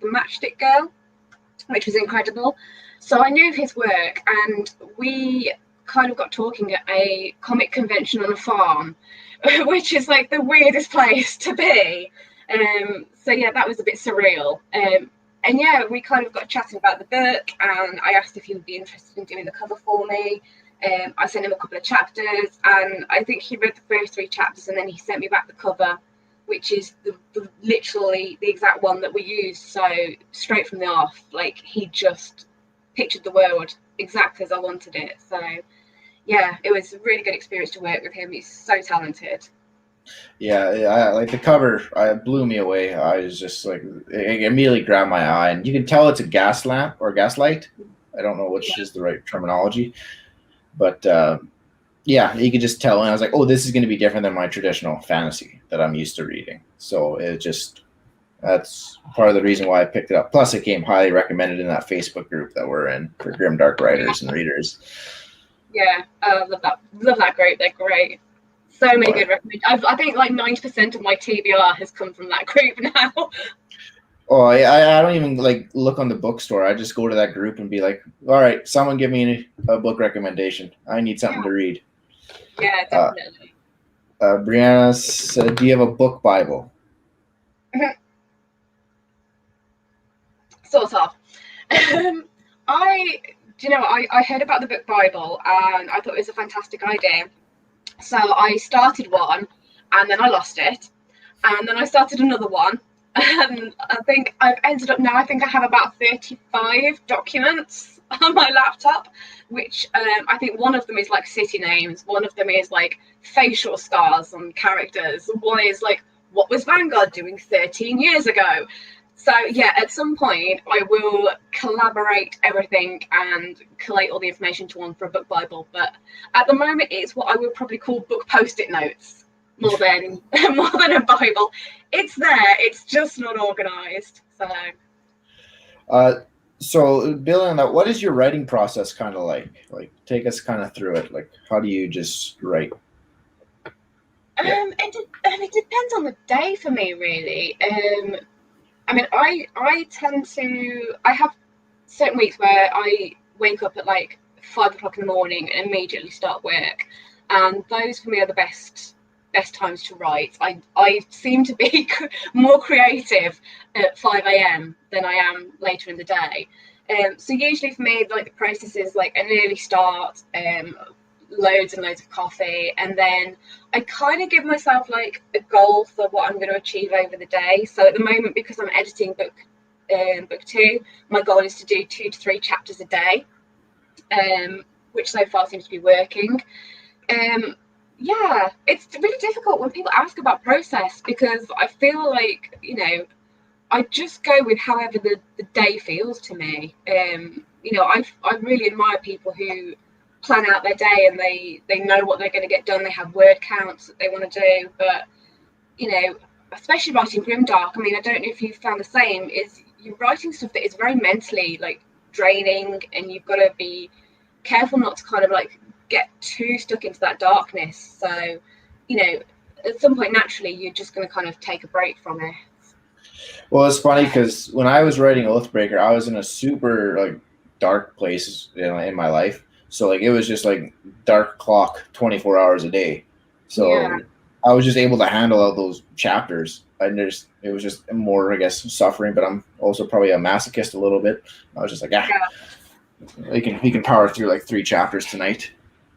S2: Matchstick Girl, which was incredible. So I knew his work, and we kind of got talking at a comic convention on a farm, which is like the weirdest place to be. So yeah, that was a bit surreal. And yeah, we kind of got chatting about the book, and I asked if he would be interested in doing the cover for me. I sent him a couple of chapters, and I think he read the first 3 chapters, and then he sent me back the cover, which is literally the exact one that we used. So straight from the off, like he just pictured the world exactly as I wanted it. So yeah, it was a really good experience to work with him. He's so talented.
S1: Yeah, like the cover, it blew me away. I was just like, it immediately grabbed my eye, and you can tell it's a gas lamp or gaslight. I don't know which is the right terminology, but yeah, you could just tell. And I was like, oh, this is going to be different than my traditional fantasy that I'm used to reading. So that's part of the reason why I picked it up. Plus, it came highly recommended in that Facebook group that we're in for grimdark writers and readers.
S2: Yeah, love that. Love that group. They're great. So many good recommendations. I think like 90% of my TBR has come from that group now.
S1: Oh, I don't even like look on the bookstore. I just go to that group and be like, all right, someone give me a book recommendation. I need something to read.
S2: Yeah, definitely.
S1: Brianna said, do you have a book Bible?
S2: Sort of. I heard about the book Bible, and I thought it was a fantastic idea. So I started one, and then I lost it, and then I started another one, and I think I've ended up now. I think I have about 35 documents on my laptop, which I think one of them is like city names, one of them is like facial scars on characters, one is like what was Vanguard doing 13 years ago. So yeah, at some point I will collaborate everything and collate all the information to one for a book Bible. But at the moment, it's what I would probably call book post-it notes more than a Bible. It's there, it's just not organised. So
S1: So building on that, what is your writing process kind of like? Like, take us kind of through it. Like, how do you just write? Yeah.
S2: It depends on the day for me, really. I mean, I tend to I have certain weeks where I wake up at like 5 o'clock in the morning and immediately start work, and those for me are the best times to write. I seem to be more creative at 5 a.m. than I am later in the day. So usually for me, like the process is like an early start, loads and loads of coffee, and then I kind of give myself like a goal for what I'm going to achieve over the day. So at the moment, because I'm editing book two, my goal is to do 2 to 3 chapters a day, which so far seems to be working. Um, yeah, it's really difficult when people ask about process, because I feel like, I just go with however the day feels to me. I really admire people who plan out their day and they know what they're going to get done. They have word counts that they want to do, but you know, especially writing grimdark. I mean, I don't know if you found the same. Is you're writing stuff that is very mentally like draining, and you've got to be careful not to kind of like get too stuck into that darkness. So, at some point naturally you're just going to kind of take a break from it.
S1: Well, it's funny because when I was writing Oathbreaker, I was in a super like dark place, in my life. So like it was just like dark clock, 24 hours a day.
S2: Yeah.
S1: So I was just able to handle out those chapters. It was just more, I guess, suffering. But I'm also probably a masochist a little bit. I was just like,
S2: Yeah.
S1: we can power through like 3 chapters tonight.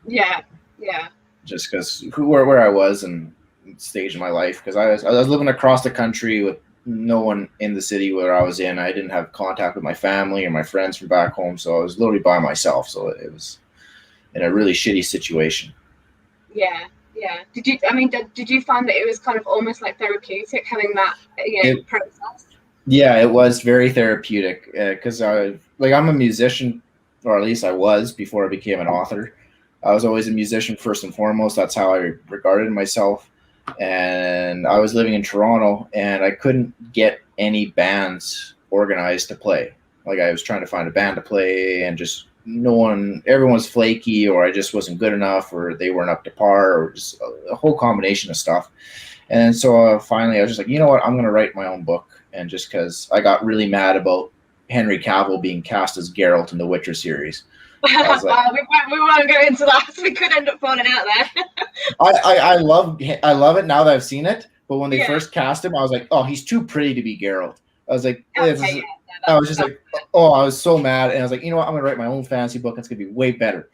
S2: Yeah. Yeah.
S1: Just because where I was and stage in my life, because I was living across the country with no one in the city where I was in. I didn't have contact with my family or my friends from back home, so I was literally by myself. So it was in a really shitty situation.
S2: Yeah. Yeah. Did you find that it was kind of almost like therapeutic having that,
S1: It
S2: process?
S1: Yeah, it was very therapeutic because I'm a musician, or at least I was before I became an author. I was always a musician first and foremost. That's how I regarded myself. And I was living in Toronto, and I couldn't get any bands organized to play. Like I was trying to find a band to play, and just everyone's flaky, or I just wasn't good enough, or they weren't up to par, or just a whole combination of stuff. And so finally, I was just like, you know what? I'm going to write my own book. And just because I got really mad about Henry Cavill being cast as Geralt in the Witcher series, I was like,
S2: we won't go into that. We could end up falling out there.
S1: I love it now that I've seen it. But when they
S2: Yeah.
S1: first cast him, I was like, oh, he's too pretty to be Geralt. I was like,
S2: Okay. Yeah.
S1: I was just like, oh, I was so mad. And I was like, you know what? I'm going to write my own fantasy book. It's going to be way better.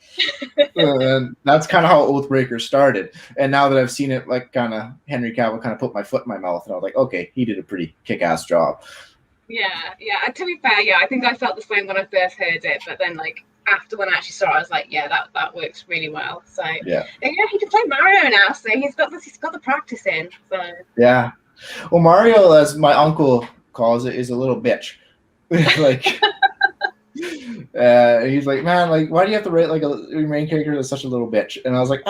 S1: And that's kind of how Oathbreaker started. And now that I've seen it, like kind of Henry Cavill kind of put my foot in my mouth, and I was like, okay, he did a pretty kick-ass job.
S2: Yeah. Yeah. And to be fair, yeah, I think I felt the same when I first heard it, but then like after when I actually saw it, I was like, yeah, that works really well. So
S1: Yeah.
S2: and, he can play Mario now, so he's got the practice in. So
S1: Yeah. Well, Mario, as my uncle calls it, is a little bitch. Like, he's like, man, like, why do you have to write like your main character is such a little bitch? And I was like,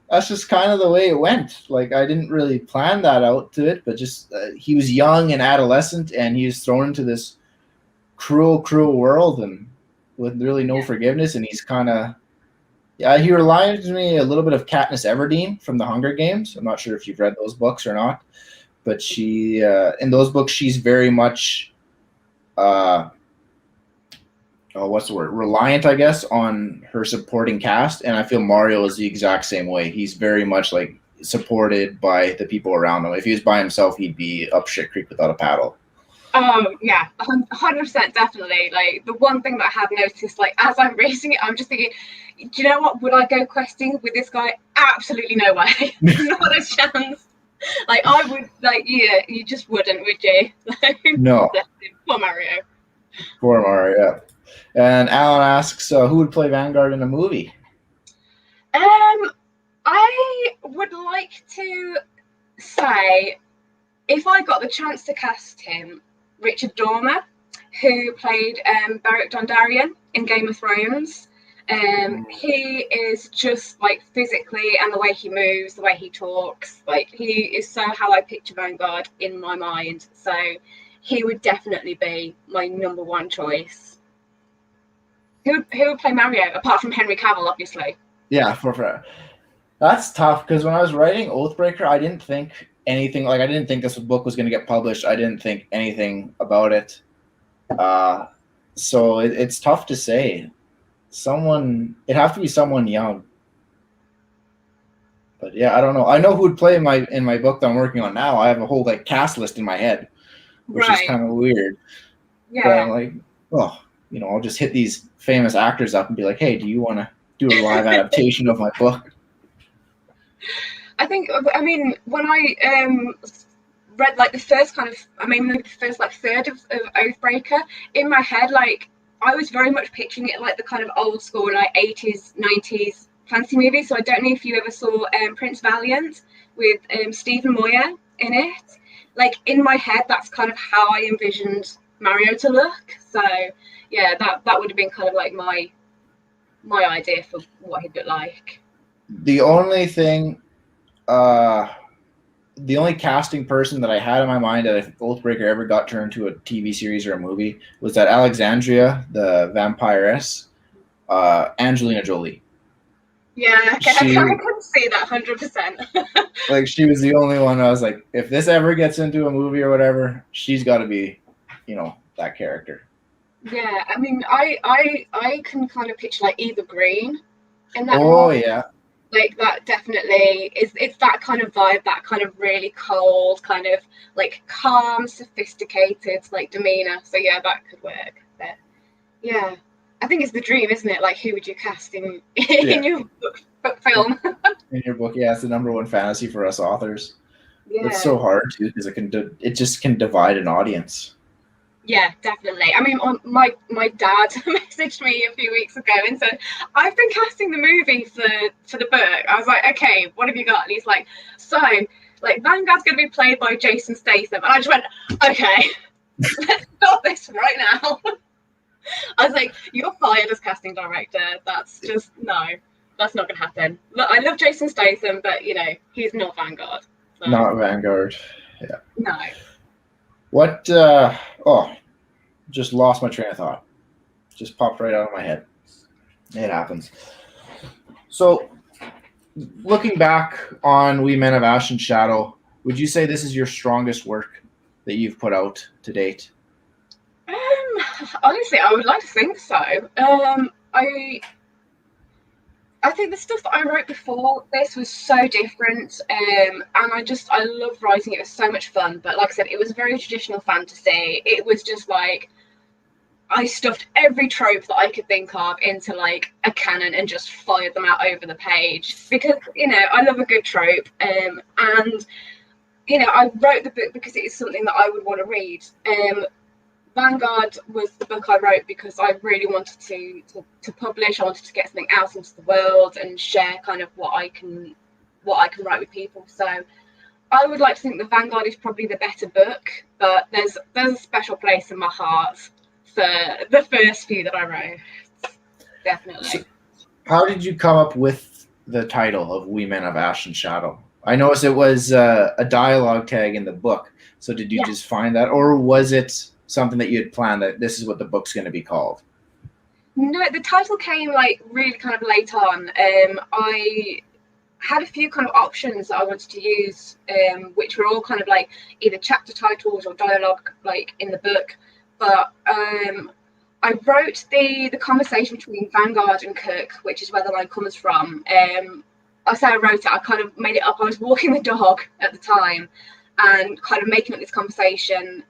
S1: that's just kind of the way it went. Like, I didn't really plan that out to it, but just he was young and adolescent, and he was thrown into this cruel, cruel world, and with really no forgiveness. And he's kind of, yeah, he reminds me a little bit of Katniss Everdeen from the Hunger Games. I'm not sure if you've read those books or not, but she in those books she's very much what's the word, reliant, I guess, on her supporting cast. And I feel Mario is the exact same way. He's very much like supported by the people around him. If he was by himself, he'd be up shit creek without a paddle.
S2: Oh yeah, 100% definitely. Like the one thing that I have noticed, like as I'm reading it, I'm just thinking, do you know what? Would I go questing with this guy? Absolutely no way, not a chance. Like I would, like you just wouldn't, would you?
S1: No.
S2: Poor Mario.
S1: Poor Mario. And Alan asks, who would play Vanguard in a movie?
S2: I would like to say, if I got the chance to cast him, Richard Dormer, who played Beric Dondarrion in Game of Thrones. He is just like physically, and the way he moves, the way he talks, like he is so how I picture Vanguard in my mind. So he would definitely be my number one choice. Who would play Mario apart from Henry Cavill, obviously?
S1: Yeah, for that's tough because when I was writing Oathbreaker, I didn't think anything. Like I didn't think this book was going to get published. I didn't think anything about it. So it's tough to say. It'd have to be someone young. But yeah, I don't know. I know who would play in my book that I'm working on now. I have a whole like cast list in my head, which is
S2: Right.
S1: kind of weird. But
S2: Yeah.
S1: I'm like, oh, I'll just hit these famous actors up and be like, hey, do you want to do a live adaptation of my book?
S2: I think, I mean, when I read like the first maybe the first like third of Oathbreaker, in my head, like I was very much picturing it like the kind of old school, like 80s, 90s fantasy movie. So I don't know if you ever saw Prince Valiant with Stephen Moyer in it. Like in my head, that's kind of how I envisioned Mario to look. So yeah, that would have been kind of like my idea for what he'd look like.
S1: The only thing, the only casting person that I had in my mind that if Oathbreaker ever got turned to a TV series or a movie was that Alexandria, the vampiress, Angelina Jolie.
S2: Yeah, I can see that 100%.
S1: Like she was the only one I was like, if this ever gets into a movie or whatever, she's got to be, that character.
S2: Yeah, I mean, I can kind of picture like Eva Green in that
S1: Oh
S2: role.
S1: yeah,
S2: Like that definitely it's that kind of vibe, that kind of really cold, kind of like calm, sophisticated like demeanor. So yeah, that could work. But yeah, I think it's the dream, isn't it? Like, who would you cast in your book film?
S1: in your book, yeah, it's the number one fantasy for us authors.
S2: Yeah.
S1: It's so hard too because it just can divide an audience.
S2: Yeah, definitely. I mean, my dad messaged me a few weeks ago and said, "I've been casting the movie for the book." I was like, "Okay, what have you got?" And he's like, "So, like, Vanguard's going to be played by Jason Statham," and I just went, "Okay, let's stop this right now." I was like, "You're fired as casting director. That's just no, that's not going to happen." Look, I love Jason Statham, but he's not Vanguard. So,
S1: Not Vanguard. Yeah.
S2: no.
S1: What? Just lost my train of thought. Just popped right out of my head. It happens. So, looking back on We Men of Ash and Shadow, would you say this is your strongest work that you've put out to date?
S2: Honestly, I would like to think so. I think the stuff that I wrote before this was so different, and I love writing. It was so much fun, but like I said, it was very traditional fantasy. It was just like I stuffed every trope that I could think of into like a cannon and just fired them out over the page because I love a good trope, and I wrote the book because it is something that I would want to read. Vanguard was the book I wrote because I really wanted to publish. I wanted to get something out into the world and share kind of what I can write with people. So I would like to think that Vanguard is probably the better book, but there's a special place in my heart for the first few that I wrote. Definitely.
S1: So how did you come up with the title of We Men of Ash and Shadow? I noticed it was a dialogue tag in the book. So did you just find that, or was it something that you had planned that this is what the book's going to be called?
S2: No, the title came like really kind of late on. I had a few kind of options that I wanted to use, which were all kind of like either chapter titles or dialogue like in the book. But I wrote the conversation between Vanguard and Kirk, which is where the line comes from. I say I wrote it, I kind of made it up. I was walking the dog at the time and kind of making up this conversation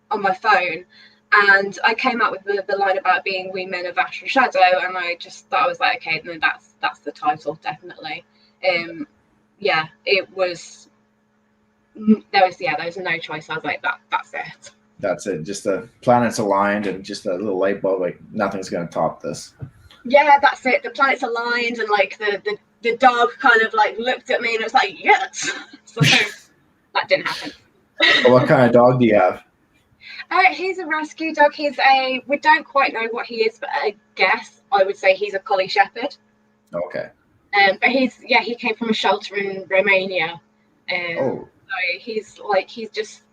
S2: on my phone, and I came out with the line about being We Men of Ash and Shadow, and I just thought, I was like, okay, then that's the title, definitely. It was there was no choice. I was like, that's it.
S1: That's it. Just the planets aligned and just a little light bulb, like nothing's going to top this.
S2: Yeah, that's it. The planets aligned, and like the dog kind of like looked at me and it was like, yes. So that didn't happen.
S1: Well, what kind of dog do you have?
S2: He's a rescue dog. We don't quite know what he is, but I guess I would say he's a collie shepherd.
S1: Okay.
S2: But he came from a shelter in Romania. So he's just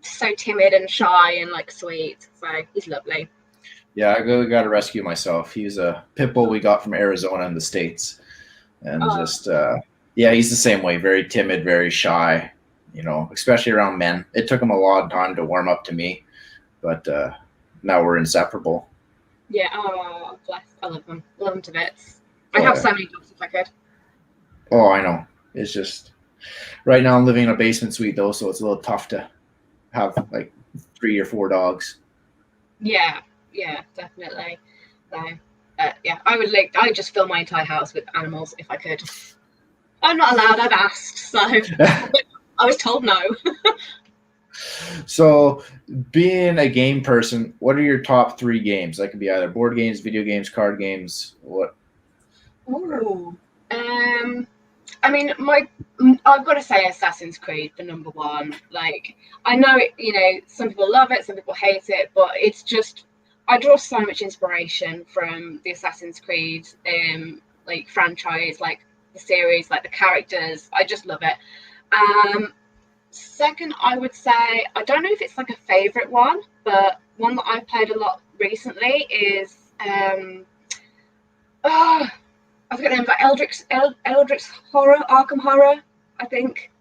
S2: so timid and shy and like sweet. So he's lovely.
S1: Yeah, I got to rescue myself. He's a pit bull we got from Arizona in the States. And
S2: Oh,
S1: just, yeah, he's the same way. Very timid, very shy, especially around men. It took him a long time to warm up to me, but now we're inseparable.
S2: yeah. Oh, bless. I love them. Love them to bits. I'd
S1: Oh,
S2: have
S1: yeah.
S2: so many dogs if I could.
S1: Oh, I know. It's just, right now I'm living in a basement suite, though, so it's a little tough to have like 3 or 4 dogs.
S2: Yeah, yeah, definitely. So, yeah, I'd just fill my entire house with animals if I could. I'm not allowed. I've asked, so I was told no.
S1: So, being a game person, what are your top 3 games? That could be either board games, video games, card games. What?
S2: Ooh. Um, I mean, I've got to say Assassin's Creed, the number one. Like, I know it, some people love it, some people hate it, but it's just, I draw so much inspiration from the Assassin's Creed, like franchise, like the series, like the characters. I just love it. Um, Second, I would say, I don't know if it's like a favorite one, but one that I've played a lot recently is, oh, I forget the name, but Eldritch Horror, Arkham Horror, I think.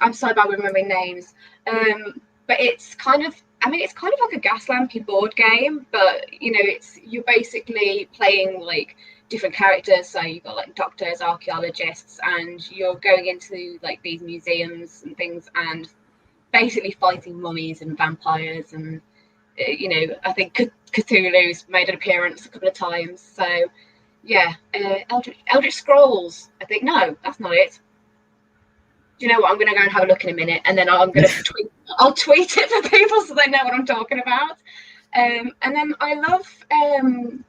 S2: I'm so bad with remembering names. But it's kind of like a Gaslampy board game, but you're basically playing like different characters. So you've got like doctors, archaeologists, and you're going into like these museums and things, and basically fighting mummies and vampires, and I think Cthulhu's made an appearance a couple of times. So yeah, Eldritch Scrolls. I think no, that's not it. Do you know what? I'm going to go and have a look in a minute, and then I'm going to tweet. I'll tweet it for people so they know what I'm talking about. And then I love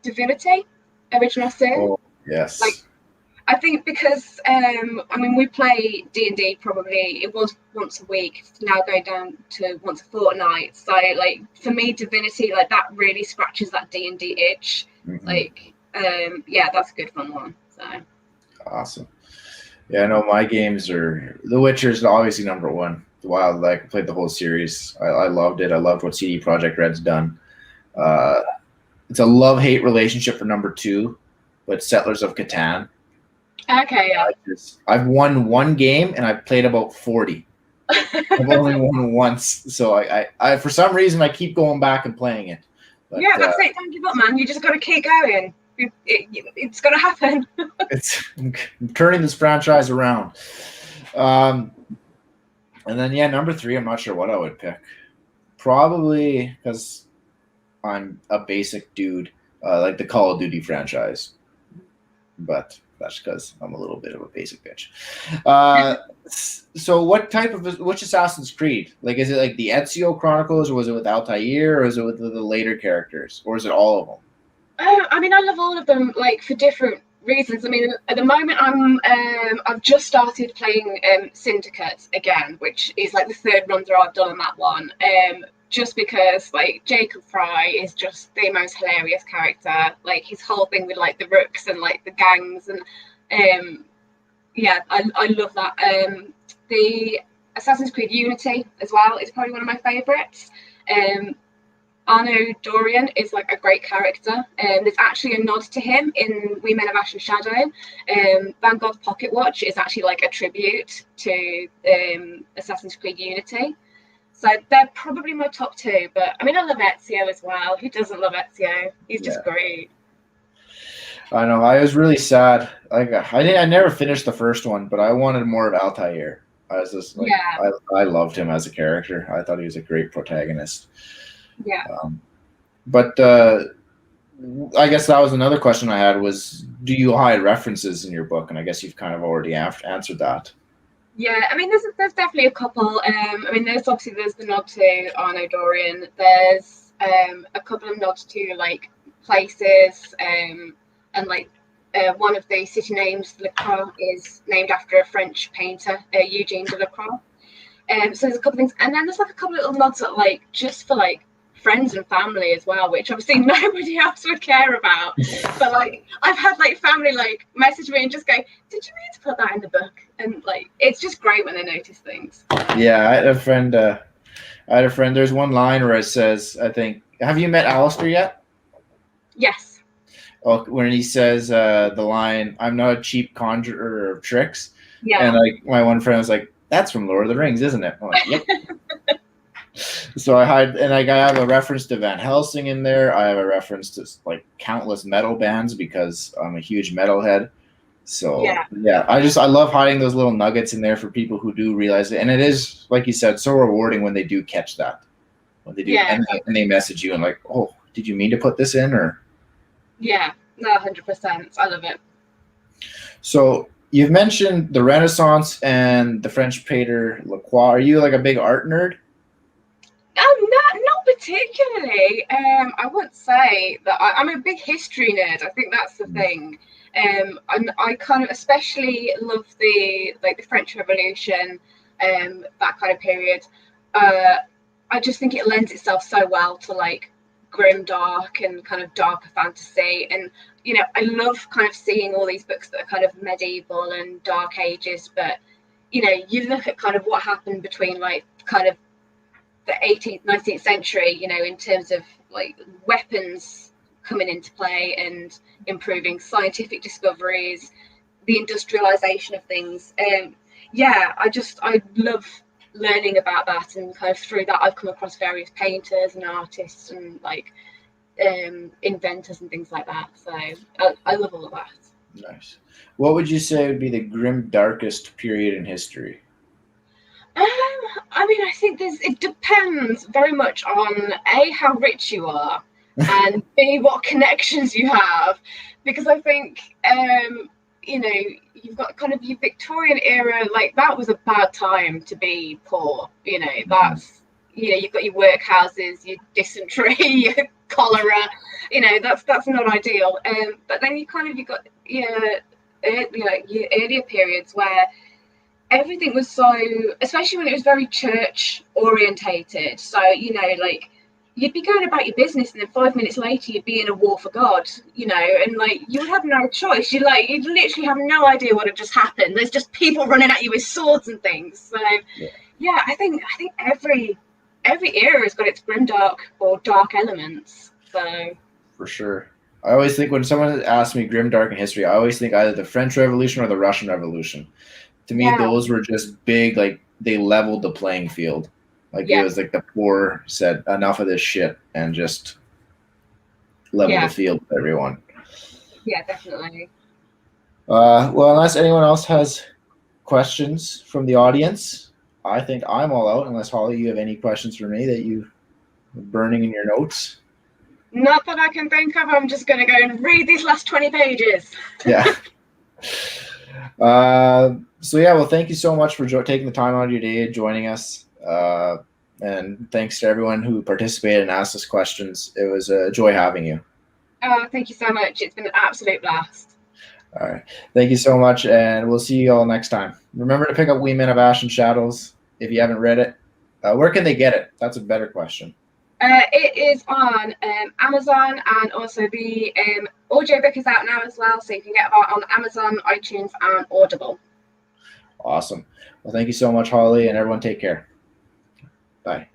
S2: Divinity, Original Sin.
S1: Oh, yes.
S2: Like, I think because we play D&D probably, it was once a week. It's now going down to once a fortnight. So like for me, Divinity, like that really scratches that D&D itch.
S1: Mm-hmm.
S2: Like yeah, that's a good fun one. So
S1: awesome. Yeah, no, my games are The Witcher's obviously number one. The Wild, like I played the whole series. I loved it. I loved what CD Projekt Red's done. It's a love-hate relationship for number 2, but Settlers of Catan.
S2: okay, yeah.
S1: I've won 1 game and I've played about 40. I've only won once, so I for some reason I keep going back and playing it. But,
S2: yeah, that's it. Don't give up, man. You just got to keep going. It's got to happen.
S1: I'm turning this franchise around. And then yeah, number 3, I'm not sure what I would pick. Probably because I'm a basic dude, like the Call of Duty franchise. But that's because I'm a little bit of a basic bitch. So which Assassin's Creed? Like, is it like the Ezio Chronicles, or was it with Altair, or is it with the later characters, or is it all of them?
S2: I love all of them, like for different reasons. I mean, at the moment, I've just started playing Syndicate again, which is like the 3rd run through I've done on that one. Just because like Jacob Fry is just the most hilarious character. Like his whole thing with like the rooks and like the gangs, and yeah, I love that. The Assassin's Creed Unity as well is probably one of my favourites. Arno Dorian is like a great character. There's actually a nod to him in We Men of Ash and Shadow. Van Gogh's Pocket Watch is actually like a tribute to Assassin's Creed Unity. So they're probably my top 2. But I mean, I love Ezio as well. Who doesn't love Ezio? He's just great.
S1: I know. I was really sad. Like I never finished the first one, but I wanted more of Altair. I was just like,
S2: yeah.
S1: I loved him as a character. I thought he was a great protagonist.
S2: Yeah.
S1: But I guess that was another question I had was, do you hide references in your book? And I guess you've kind of already answered that.
S2: Yeah, I mean, there's definitely a couple. I mean, there's the nod to Arno Dorian. There's a couple of nods to like places, and like one of the city names, Le Croix, is named after a French painter, Eugene de Lacroix. So there's a couple of things, and then there's like a couple of little nods that like just for like friends and family as well, which obviously nobody else would care about. But like I've had like family like message me and just go, "Did you mean to put that in the book?" And like it's just great when they notice things.
S1: Yeah, I had a friend. There's one line where it says, "I think, have you met Alistair yet?"
S2: Yes.
S1: Oh, when he says the line, "I'm not a cheap conjurer of tricks," and
S2: Yeah.
S1: like my one friend was like, "That's from Lord of the Rings, isn't it?" I'm like, "Yep." So I hide, and like I have a reference to Van Helsing in there. I have a reference to like countless metal bands because I'm a huge metalhead. So
S2: Yeah.
S1: yeah, I love hiding those little nuggets in there for people who do realize it, and it is like you said, so rewarding when they do catch that, when they do,
S2: Yeah.
S1: and they message you and like, oh, did you mean to put this in or?
S2: Yeah. No, 100%. I love it.
S1: So you've mentioned the Renaissance and the French painter Lacroix. Are you like a big art nerd?
S2: Not particularly. I wouldn't say that I'm a big history nerd. I think that's the thing. And I kind of especially love the French Revolution, that kind of period. Uh, I just think it lends itself so well to like grim dark and kind of darker fantasy. And I love kind of seeing all these books that are kind of medieval and dark ages, but you look at kind of what happened between like kind of the 18th, 19th century, in terms of like weapons coming into play and improving scientific discoveries, the industrialization of things. I love learning about that, and kind of through that I've come across various painters and artists and like inventors and things like that. So I love all of that.
S1: Nice. What would you say would be the grim darkest period in history?
S2: Um, I mean, I think it depends very much on A, how rich you are, and B, what connections you have. Because I think, you've got kind of your Victorian era, like that was a bad time to be poor. You've got your workhouses, your dysentery, your cholera, that's not ideal. But then you've got your earlier periods where everything was so, especially when it was very church orientated. So, like you'd be going about your business and then 5 minutes later you'd be in a war for God, and like you would have no choice. You'd literally have no idea what had just happened. There's just people running at you with swords and things. So yeah, I think every era has got its grim dark or dark elements. So
S1: For sure. I always think when someone asks me grim dark in history, I always think either the French Revolution or the Russian Revolution. To me,
S2: yeah,
S1: those were just big, like they leveled the playing field. Like it
S2: yeah,
S1: was like the poor said, enough of this shit, and just leveled the
S2: yeah,
S1: field with everyone.
S2: yeah, definitely.
S1: Well, unless anyone else has questions from the audience, I think I'm all out. Unless Holly, you have any questions for me that you are burning in your notes?
S2: Not that I can think of. I'm just going to go and read these last 20 pages.
S1: Yeah. So yeah, well, thank you so much for taking the time out of your day joining us. And thanks to everyone who participated and asked us questions. It was a joy having you.
S2: Oh, thank you so much. It's been an absolute blast.
S1: All right. Thank you so much, and we'll see you all next time. Remember to pick up We Men of Ash and Shadows if you haven't read it. Where can they get it? That's a better question.
S2: It is on Amazon, and also the audiobook is out now as well, so you can get that on Amazon, iTunes, and Audible.
S1: Awesome. Well, thank you so much, Holly, and everyone take care. Bye.